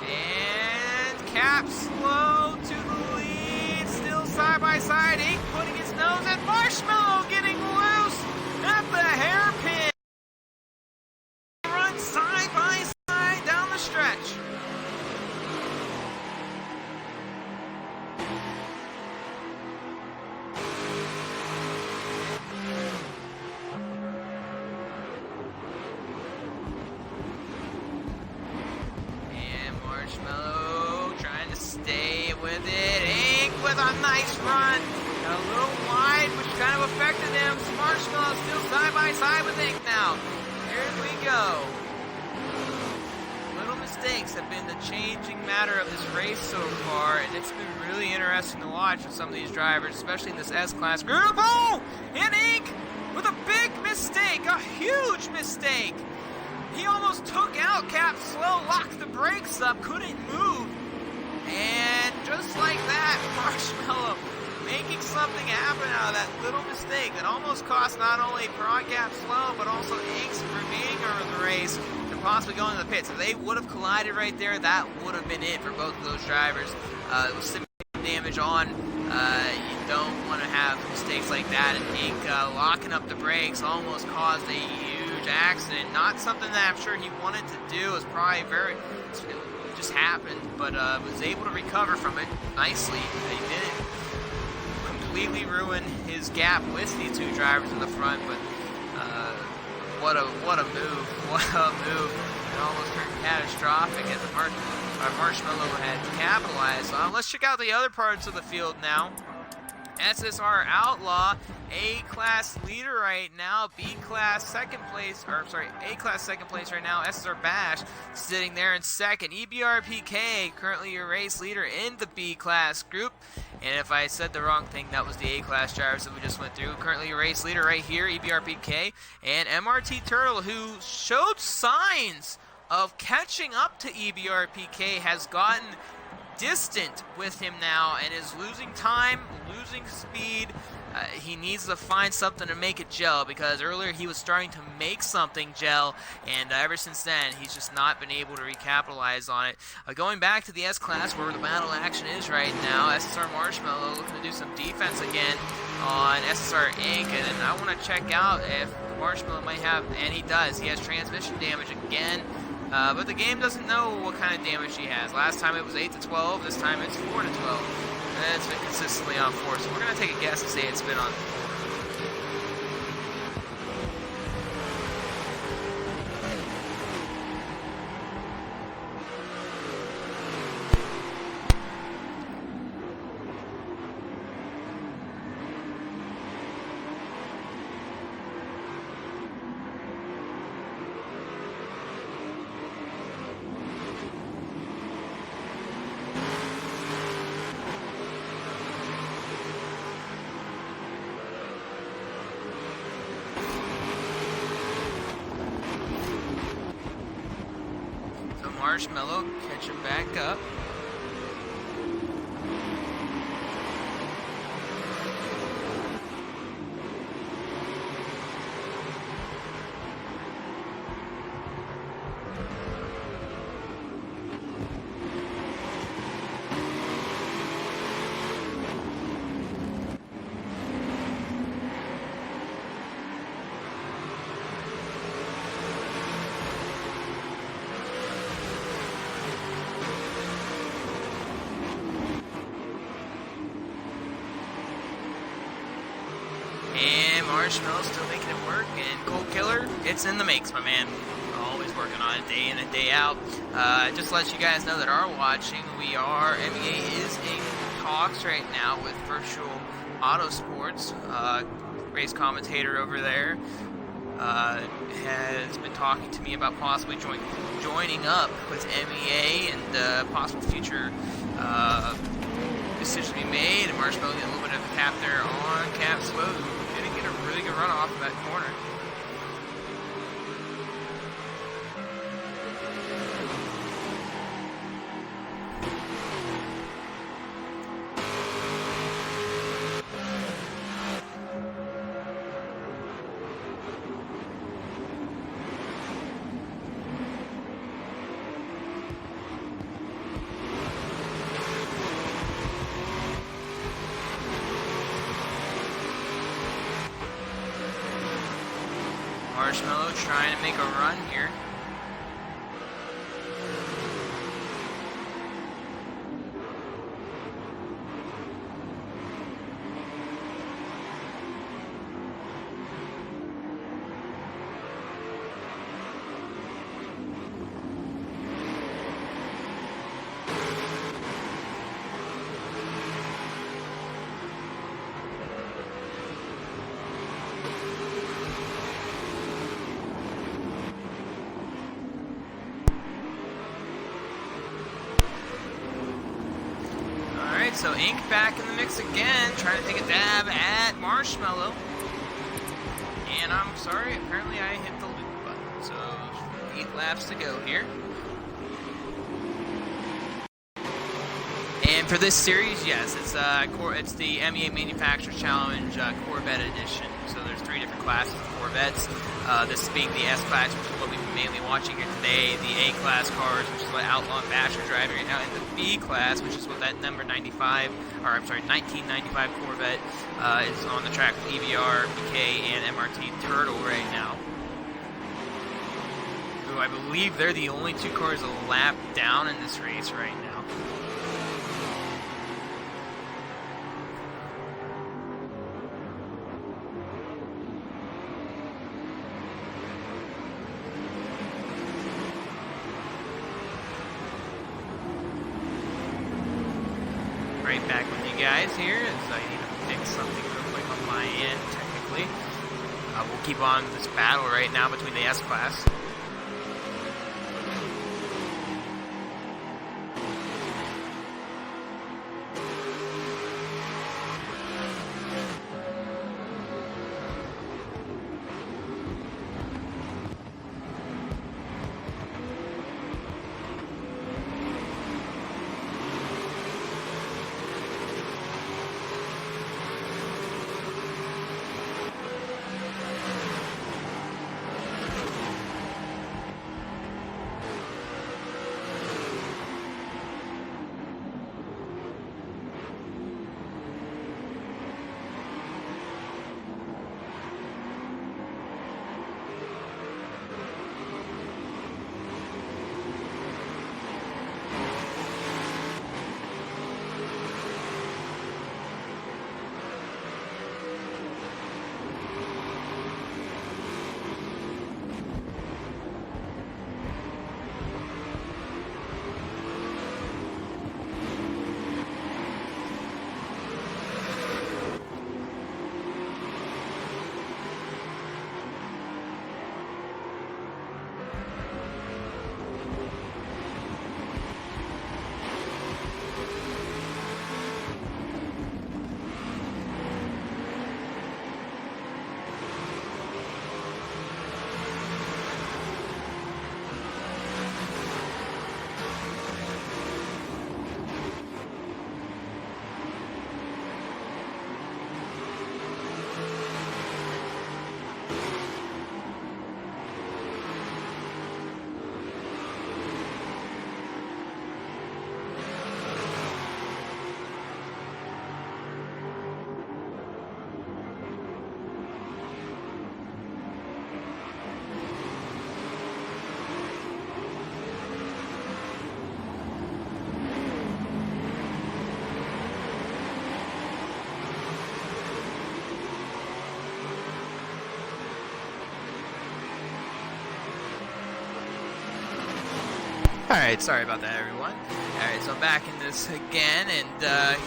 And Cap Slow to the lead. Still side by side. Ink putting his nose at Marshmallow, getting loose at the hairpin. Run side by side down the stretch. Marshmallow trying to stay with it. Ink with a nice run. A little wide, which kind of affected him. Marshmallow still side by side with Ink now. Here we go. Little mistakes have been the changing matter of this race so far, and it's been really interesting to watch with some of these drivers, especially in this S-Class group. Oh! And Ink with a big mistake, a huge mistake. He almost took out Cap Slow, locked the brakes up, couldn't move. And just like that, Marshmallow making something happen out of that little mistake that almost cost not only Cap Slow, but also Ink's remaining of the race to possibly go into the pits. If they would have collided right there, that would have been it for both of those drivers. It was significant damage on. You don't want to have mistakes like that, and Ink locking up the brakes almost caused a huge accident. Not something that I'm sure he wanted to do. It was probably it just happened, but was able to recover from it nicely. They didn't completely ruin his gap with these two drivers in the front, but what a move, It almost turned catastrophic as the Marshmallow had capitalized on. Let's check out the other parts of the field now. SSR Outlaw, A-Class leader right now, B-Class second place, or sorry, A-Class second place right now, SSR Bash sitting there in second. EBRPK, currently your race leader in the B-Class group. And if I said the wrong thing, that was the A-Class drivers that we just went through. Currently your race leader right here, EBRPK, and MRT Turtle, who showed signs of catching up to EBRPK, has gotten distant with him now and is losing time, losing speed. He needs to find something to make it gel, because earlier he was starting to make something gel, and ever since then he's just not been able to recapitalize on it. Going back to the S-Class where the battle action is right now, SSR Marshmallow looking to do some defense again on SSR Ink, and I want to check out if Marshmallow might have, and he does, he has transmission damage again. But the game doesn't know what kind of damage he has. Last time it was 8 to 12, this time it's 4 to 12. And it's been consistently on 4, so we're going to take a guess and say it's been on 4. Marshmallow catching back up. And Marshmallow's still making it work, and Cold Killer, it's in the makes, my man. Always working on it day in and day out. Just to let you guys know that are watching, MEA is in talks right now with Virtual Autosports. Race commentator over there has been talking to me about possibly joining up with MEA and possible future decisions to be made. And Marshmallow getting a little bit of a tap there on Cap Slow. Didn't get a really good run off of that corner. Marshmallow trying to make a run here. So Ink back in the mix again, trying to take a dab at Marshmallow. And I'm sorry, apparently I hit the loop button. So 8 laps to go here. And for this series, yes, it's the MEA Manufacturers Challenge Corvette Edition. So there's 3 different classes of Corvettes. This being the S-Class, which is what we've been mainly watching here today. The A-Class cars, which is what Outlaw and Bash are driving right now. And the B-Class, which is what that number 1995 Corvette is on the track with EVR, PK, and MRT Turtle right now. Who I believe they're the only 2 cars a lap down in this race right now. Right back with you guys here as I need to fix something real quick on my end, technically. We'll keep on this battle right now between the S-Class. Alright, sorry about that, everyone. Alright, so I'm back in this again, and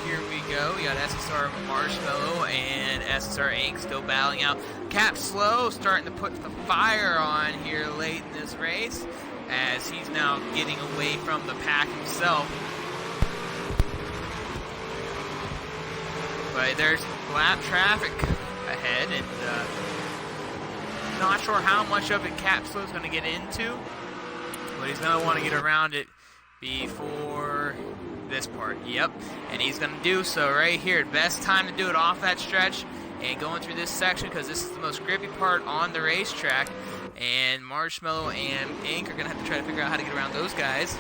here we go. We got SSR Marshmallow and SSR Ink still battling out. Cap Slow starting to put the fire on here late in this race, as he's now getting away from the pack himself. But there's lap traffic ahead, and not sure how much of it Cap Slow is going to get into. But he's going to want to get around it before this part. Yep, and he's going to do so right here. Best time to do it off that stretch and going through this section, because this is the most grippy part on the racetrack. And Marshmallow and Ink are going to have to try to figure out how to get around those guys.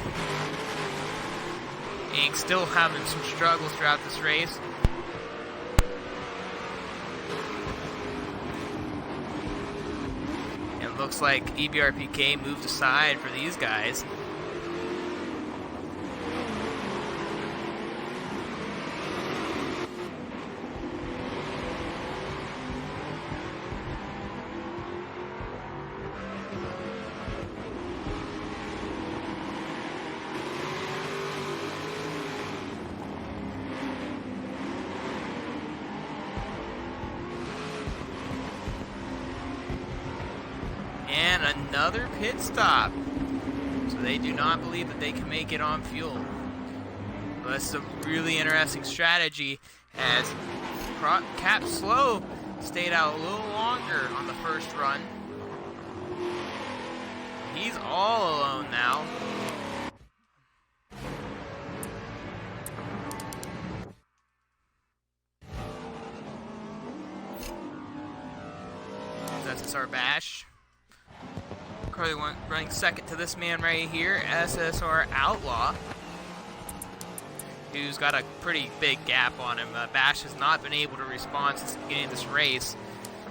Ink still having some struggles throughout this race. Looks like EBRPK moved aside for these guys. And another pit stop. So they do not believe that they can make it on fuel. But that's a really interesting strategy, as Cap Slow stayed out a little longer on the first run. He's all alone now. That's SSR Bash. Currently running second to this man right here, SSR Outlaw, who's got a pretty big gap on him. Bash has not been able to respond since the beginning of this race.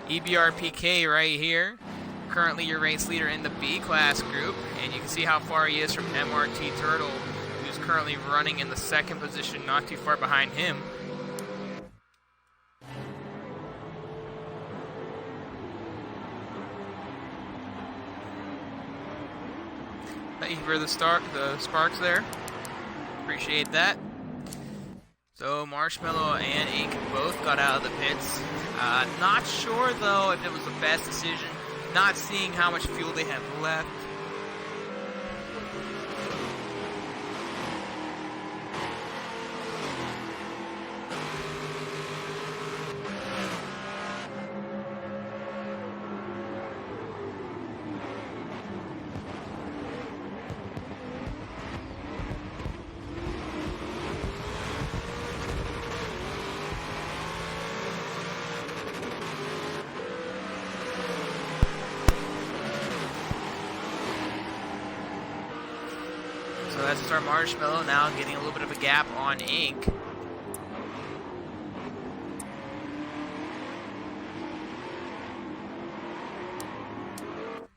EBRPK right here, currently your race leader in the B class group, and you can see how far he is from MRT Turtle, who's currently running in the second position, not too far behind him. Thank you for the sparks there. Appreciate that. So Marshmallow and Ink both got out of the pits. Not sure though if it was the best decision, not seeing how much fuel they have left. So that's our Marshmallow now getting a little bit of a gap on Ink.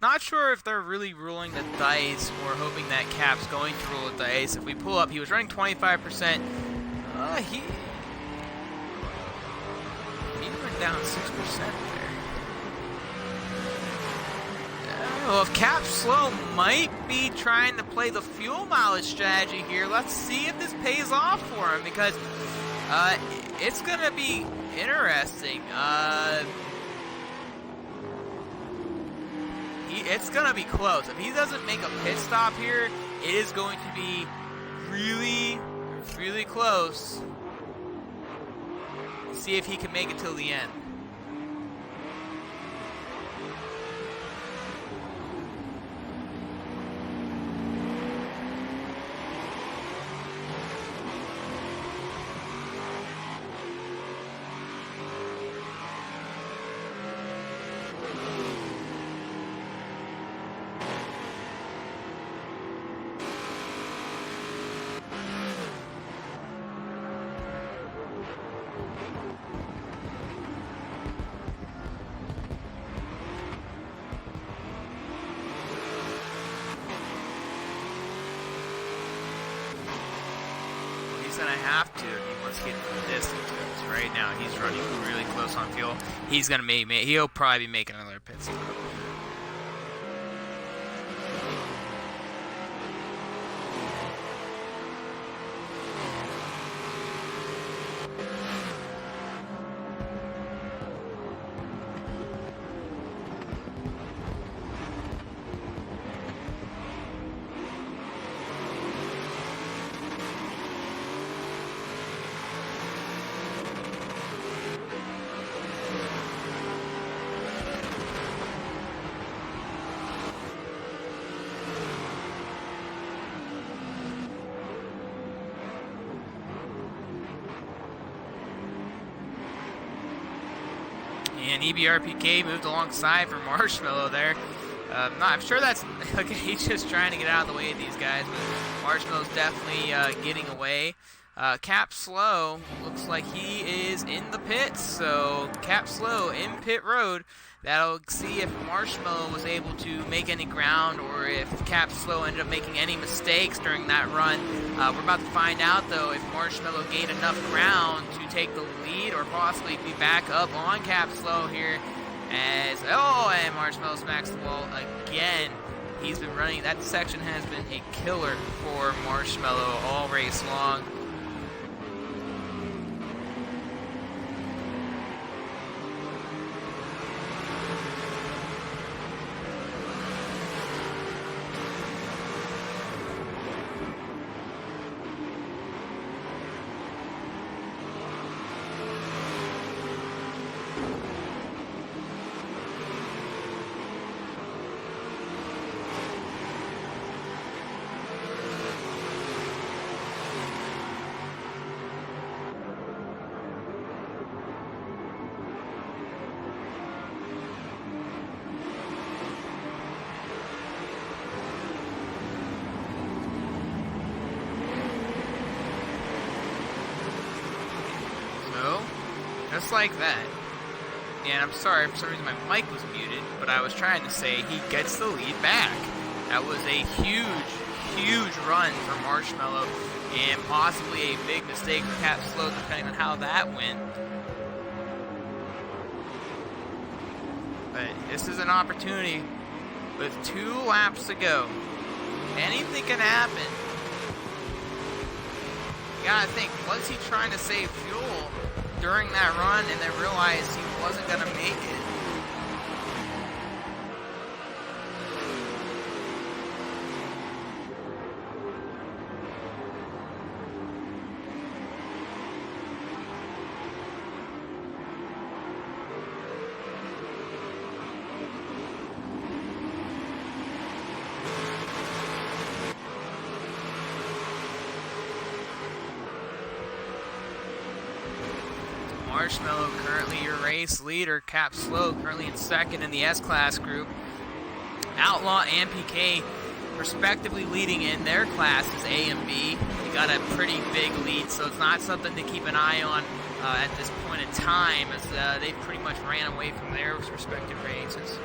Not sure if they're really rolling the dice or hoping that Cap's going to roll the dice. If we pull up, he was running 25%. He went down 6% there. Well, if Cap Slow might be trying to play the fuel mileage strategy here, let's see if this pays off for him, because it's going to be interesting. It's going to be close. If he doesn't make a pit stop here, it is going to be really, really close. See if he can make it till the end. Gonna have to if he wants to get into the distance. Right now he's running really close on fuel. He's gonna he'll probably be making another pit stop. And EBRPK moved alongside for Marshmallow there. I'm sure that's okay. He's just trying to get out of the way of these guys, but Marshmallow's definitely getting away. Cap Slow looks like he is in the pits, so Cap Slow in pit road. That'll see if Marshmallow was able to make any ground or if Cap Slow ended up making any mistakes during that run. We're about to find out, though, if Marshmallow gained enough ground to take the lead or possibly be back up on Cap Slow here. And Marshmallow smacks the wall again. He's been running. That section has been a killer for Marshmallow all race long. Just like that. And I'm sorry, for some reason my mic was muted, but I was trying to say he gets the lead back. That was a huge, huge run for Marshmallow, and possibly a big mistake for Cap Slow, depending on how that went. But this is an opportunity with 2 laps to go. Anything can happen. You gotta think, was he trying to save fuel during that run and then realized he wasn't going to make it? Marshmallow currently your race leader. Cap Slow currently in second in the S-Class group. Outlaw and PK respectively leading in their classes A and B. They got a pretty big lead, so it's not something to keep an eye on at this point in time, as they pretty much ran away from their respective races.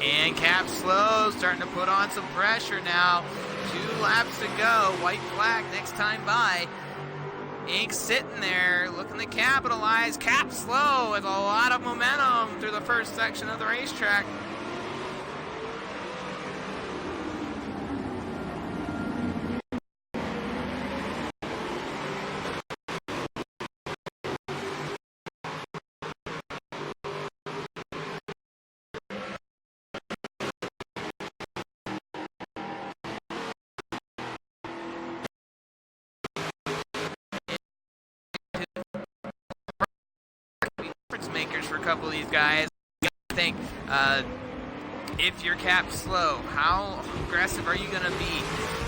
And Cap Slow starting to put on some pressure now. 2 laps to go. White flag next time by. Ink sitting there looking to capitalize. Cap Slow with a lot of momentum through the first section of the racetrack. Makers for a couple of these guys. I think if you're Cap Slow, how aggressive are you going to be?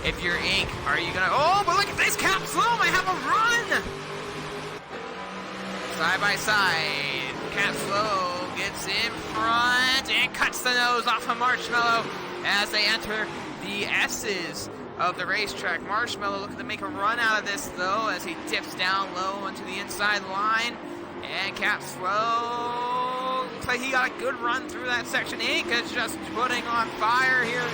If you're Ink, are you going to... Oh, but look at this! Cap Slow might have a run! Side by side. Cap Slow gets in front and cuts the nose off of Marshmallow as they enter the S's of the racetrack. Marshmallow looking to make a run out of this, though, as he dips down low into the inside line. And Cap Slow, looks like he got a good run through that section. Ink is just putting on fire here,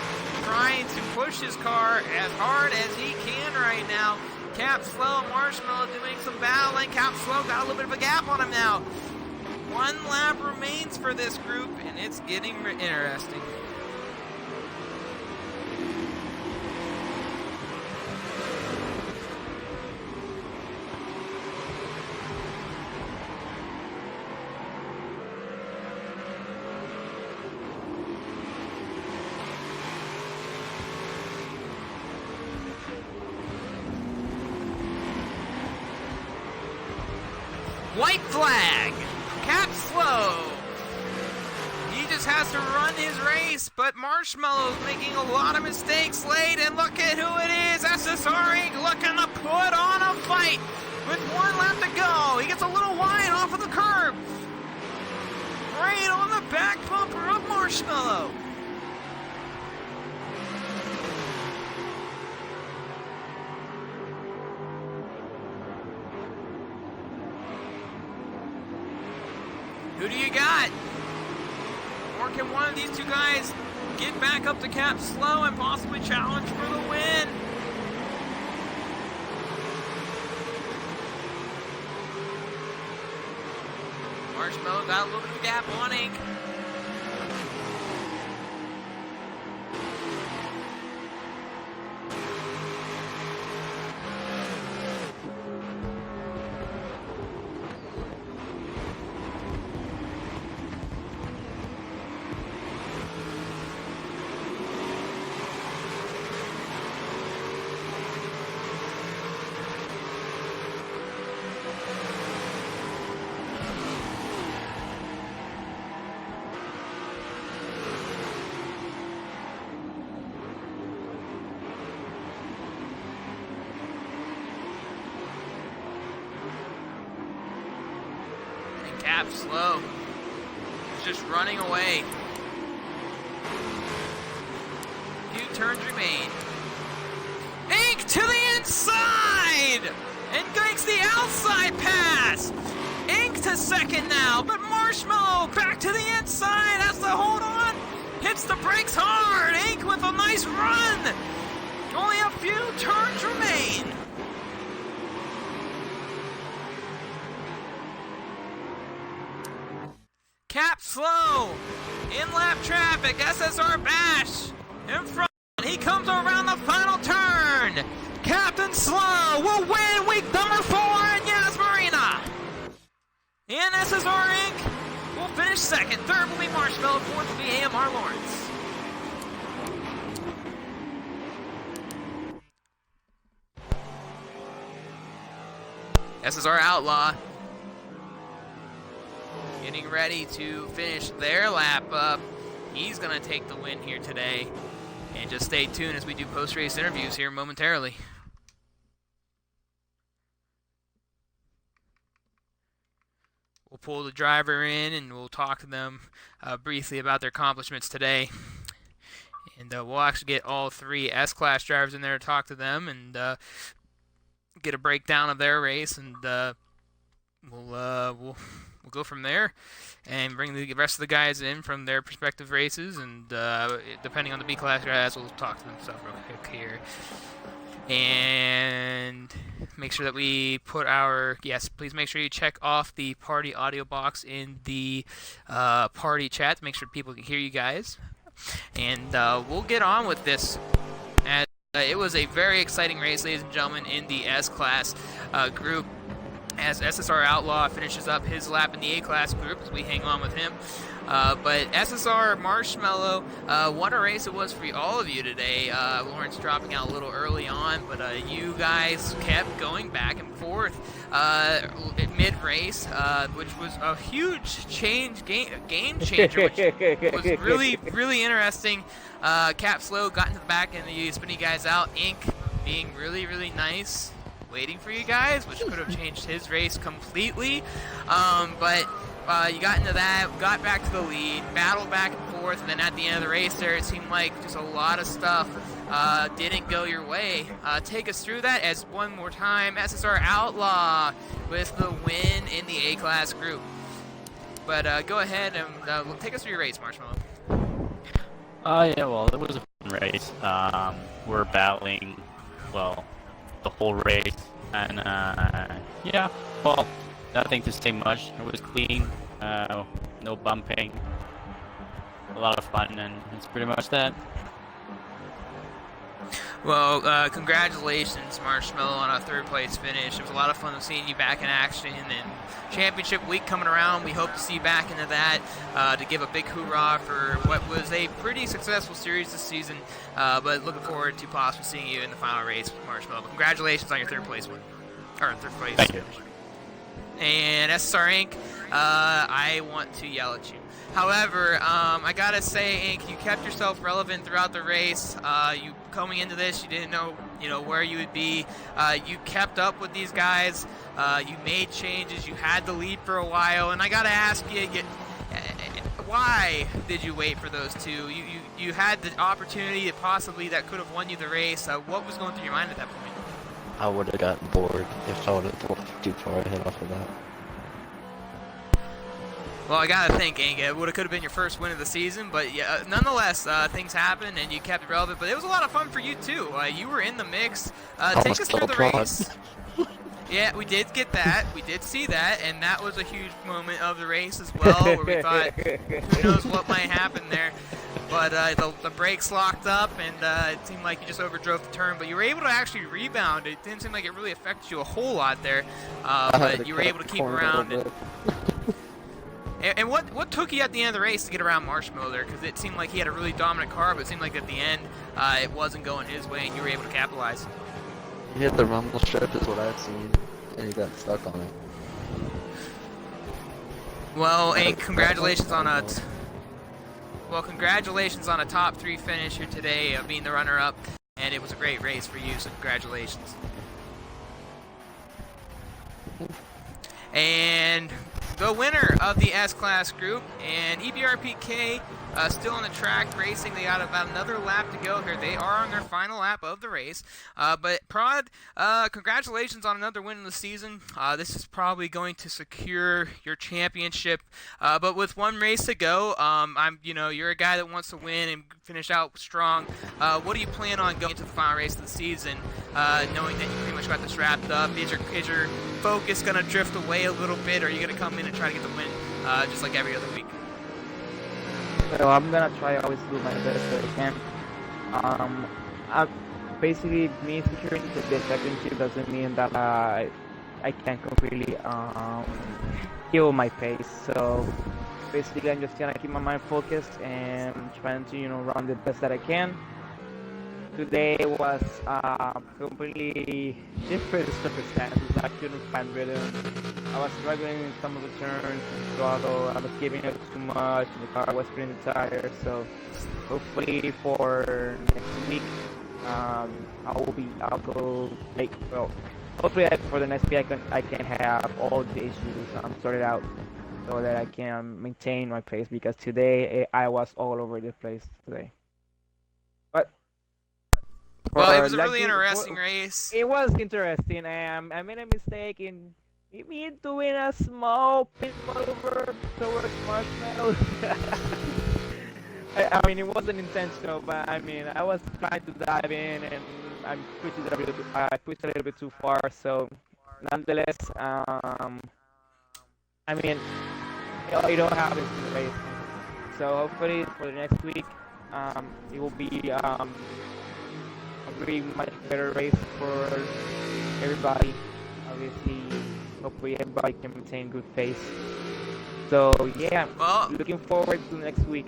trying to push his car as hard as he can right now. Cap Slow and Marshmallow doing some battling. Cap Slow got a little bit of a gap on him now. 1 lap remains for this group, and it's getting interesting. White flag. Cap slow. He just has to run his race, but Marshmallow's making a lot of mistakes late, and look at who it is. SSR Inc. looking to put on a fight with 1 lap to go. He gets a little wide off of the curb. Right on the back bumper of Marshmallow. Who do you got? Or can one of these two guys get back up to Cap slow and possibly challenge for the win? Marshmallow got a little bit of a gap on Ink. Cap slow. He's just running away. Few turns remain. Ink to the inside! And makes the outside pass! Ink to second now, but Marshmallow back to the inside, has to hold on, hits the brakes hard. Ink with a nice run. Only a few turns remain. Cap slow, in-lap traffic, SSR Bash, in front, he comes around the final turn. Captain Slow will win week number 4 in Yas Marina. And SSR Inc. will finish second, third will be Marshmallow, fourth will be AMR Lawrence. SSR Outlaw getting ready to finish their lap up. He's going to take the win here today. And just stay tuned as we do post-race interviews here momentarily. We'll pull the driver in and we'll talk to them briefly about their accomplishments today. And we'll actually get all 3 S-Class drivers in there to talk to them and get a breakdown of their race, and we'll go from there and bring the rest of the guys in from their respective races, and depending on the B-Class guys, we'll talk to them stuff real quick here. And make sure that we put our, yes, please make sure you check off the party audio box in the party chat to make sure people can hear you guys. And we'll get on with this. As it was a very exciting race, ladies and gentlemen, in the S-Class group, as SSR Outlaw finishes up his lap in the A-Class group as we hang on with him. But SSR Marshmallow, what a race it was for all of you today. Lawrence dropping out a little early on, but you guys kept going back and forth mid-race, which was a huge game changer, which was really, really interesting. Cap Slow got into the back and the spinny guys out. Ink being really, really nice, waiting for you guys, which could have changed his race completely. But you got into that, got back to the lead, battled back and forth, and then at the end of the race there, it seemed like just a lot of stuff didn't go your way. Take us through that as one more time, SSR Outlaw with the win in the A-Class group. But go ahead and take us through your race, Marshmallow. Yeah, well, it was a fun race. We're battling, well, the whole race, and yeah, well, nothing to say much. It was clean, no bumping, a lot of fun, and it's pretty much that. Well, congratulations, Marshmallow, on a third place finish. It was a lot of fun seeing you back in action, and championship week coming around. We hope to see you back into that to give a big hoorah for what was a pretty successful series this season. But looking forward to possibly seeing you in the final race, Marshmallow. But congratulations on your third place win, or third place Thank you. finish. And SSR Inc., I want to yell at you. However, I gotta say, Inc., you kept yourself relevant throughout the race. You coming into this, you didn't know, where you would be. You kept up with these guys. You made changes. You had the lead for a while, and I gotta ask you, why did you wait for those two? You had the opportunity that possibly that could have won you the race. What was going through your mind at that point? I would have gotten bored if I would have walked too far ahead off of that. Well, I gotta think, Inc. It could have been your first win of the season, but yeah, nonetheless, things happened and you kept it relevant. But it was a lot of fun for you too. You were in the mix. Take us through the race. Yeah, we did get that. We did see that, and that was a huge moment of the race as well, where we thought, who knows what might happen there. But the brakes locked up, and it seemed like you just overdrove the turn. But you were able to actually rebound. It didn't seem like it really affected you a whole lot there, but you were able to keep around. And what took you at the end of the race to get around Marshmallow there? Because it seemed like he had a really dominant car, but it seemed like at the end it wasn't going his way, and you were able to capitalize. He hit the rumble strip is what I've seen, and he got stuck on it. Well, and congratulations on a top 3 finish here today, of being the runner-up, and it was a great race for you. So congratulations. And the winner of the S-Class group, and EBRPK still on the track racing. They got about another lap to go here. They are on their final lap of the race. But Prod, congratulations on another win in the season. This is probably going to secure your championship. But with one race to go, you're a guy that wants to win and finish out strong. What do you plan on going into the final race of the season, knowing that you pretty much got this wrapped up? Is your focus going to drift away a little bit, or are you going to come in and try to get the win just like every other week? So I'm gonna try always do my best that I can. Basically, me securing the championship doesn't mean that I can completely kill my pace. So basically, I'm just gonna keep my mind focused and trying to run the best that I can. Today was completely different circumstances. I couldn't find rhythm. I was struggling in some of the turns and throttle. I was giving it too much. The car was spinning the tires. So hopefully for next week, I'll go like hopefully for the next week I can have all the issues sorted out so that I can maintain my pace, because today I was all over the place today. But well, it was a really interesting race. It was interesting. I made a mistake in doing a small pit maneuver towards Marshmallow. I mean, it wasn't intentional, but I mean, I was trying to dive in, and I pushed it a little bit too far. So, nonetheless, I mean, it all happens in the race. So hopefully for the next week, it will be a really much better race for everybody. Obviously, hopefully everybody can maintain good pace. So yeah, looking forward to next week.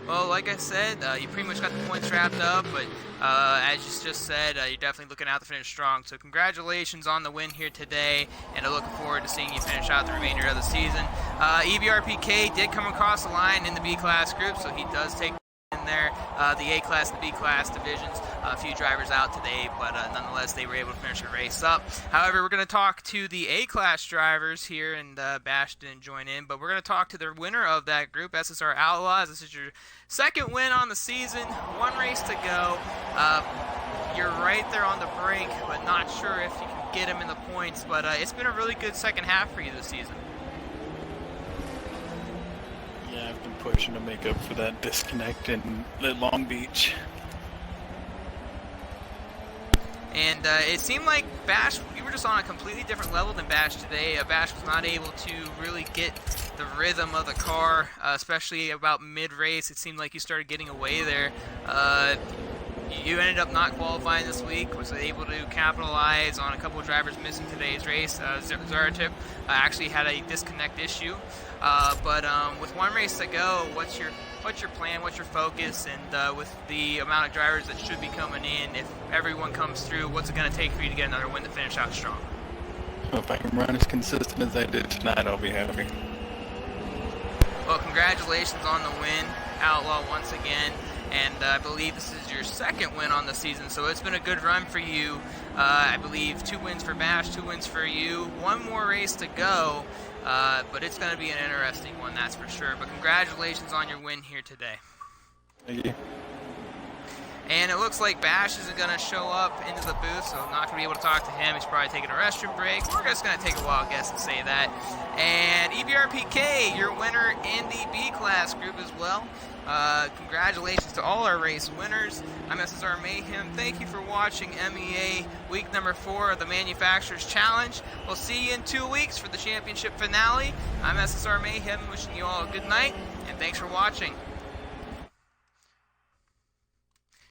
Well, like I said, you pretty much got the points wrapped up, but as you just said, you're definitely looking out to finish strong. So congratulations on the win here today, and I'm looking forward to seeing you finish out the remainder of the season. EBRPK did come across the line in the B-Class group, so he does take in there the A-Class and the B-Class divisions. A few drivers out today, but nonetheless, they were able to finish the race up. However, we're going to talk to the A-Class drivers here, and Bash didn't join in, but we're going to talk to the winner of that group, SSR Outlaws. This is your second win on the season, one race to go. You're right there on the brink, but not sure if you can get him in the points, but it's been a really good second half for you this season. Yeah, I've been pushing to make up for that disconnect in Long Beach. And it seemed like Bash, you were just on a completely different level than Bash today. Bash was not able to really get the rhythm of the car, especially about mid-race. It seemed like you started getting away there. You ended up not qualifying this week, was able to capitalize on a couple of drivers missing today's race. Zaratip actually had a disconnect issue. But with one race to go, what's your plan, what's your focus, and with the amount of drivers that should be coming in, if everyone comes through, what's it going to take for you to get another win to finish out strong? If I can run as consistent as I did tonight, I'll be happy. Well, congratulations on the win, Outlaw, once again. And I believe this is your second win on the season, so it's been a good run for you. I believe 2 wins for Bash, 2 wins for you. 1 more race to go, but it's going to be an interesting one, that's for sure. But congratulations on your win here today. Thank you. And it looks like Bash isn't going to show up into the booth, so I'm not going to be able to talk to him. He's probably taking a restroom break. We're just going to take a wild guess and say that. And EBRPK, your winner in the B class group as well. Congratulations to all our race winners. I'm SSR Mayhem. Thank you for watching MEA week number 4 of the Manufacturers Challenge. We'll see you in 2 weeks for the championship finale. I'm SSR Mayhem, wishing you all a good night, and thanks for watching.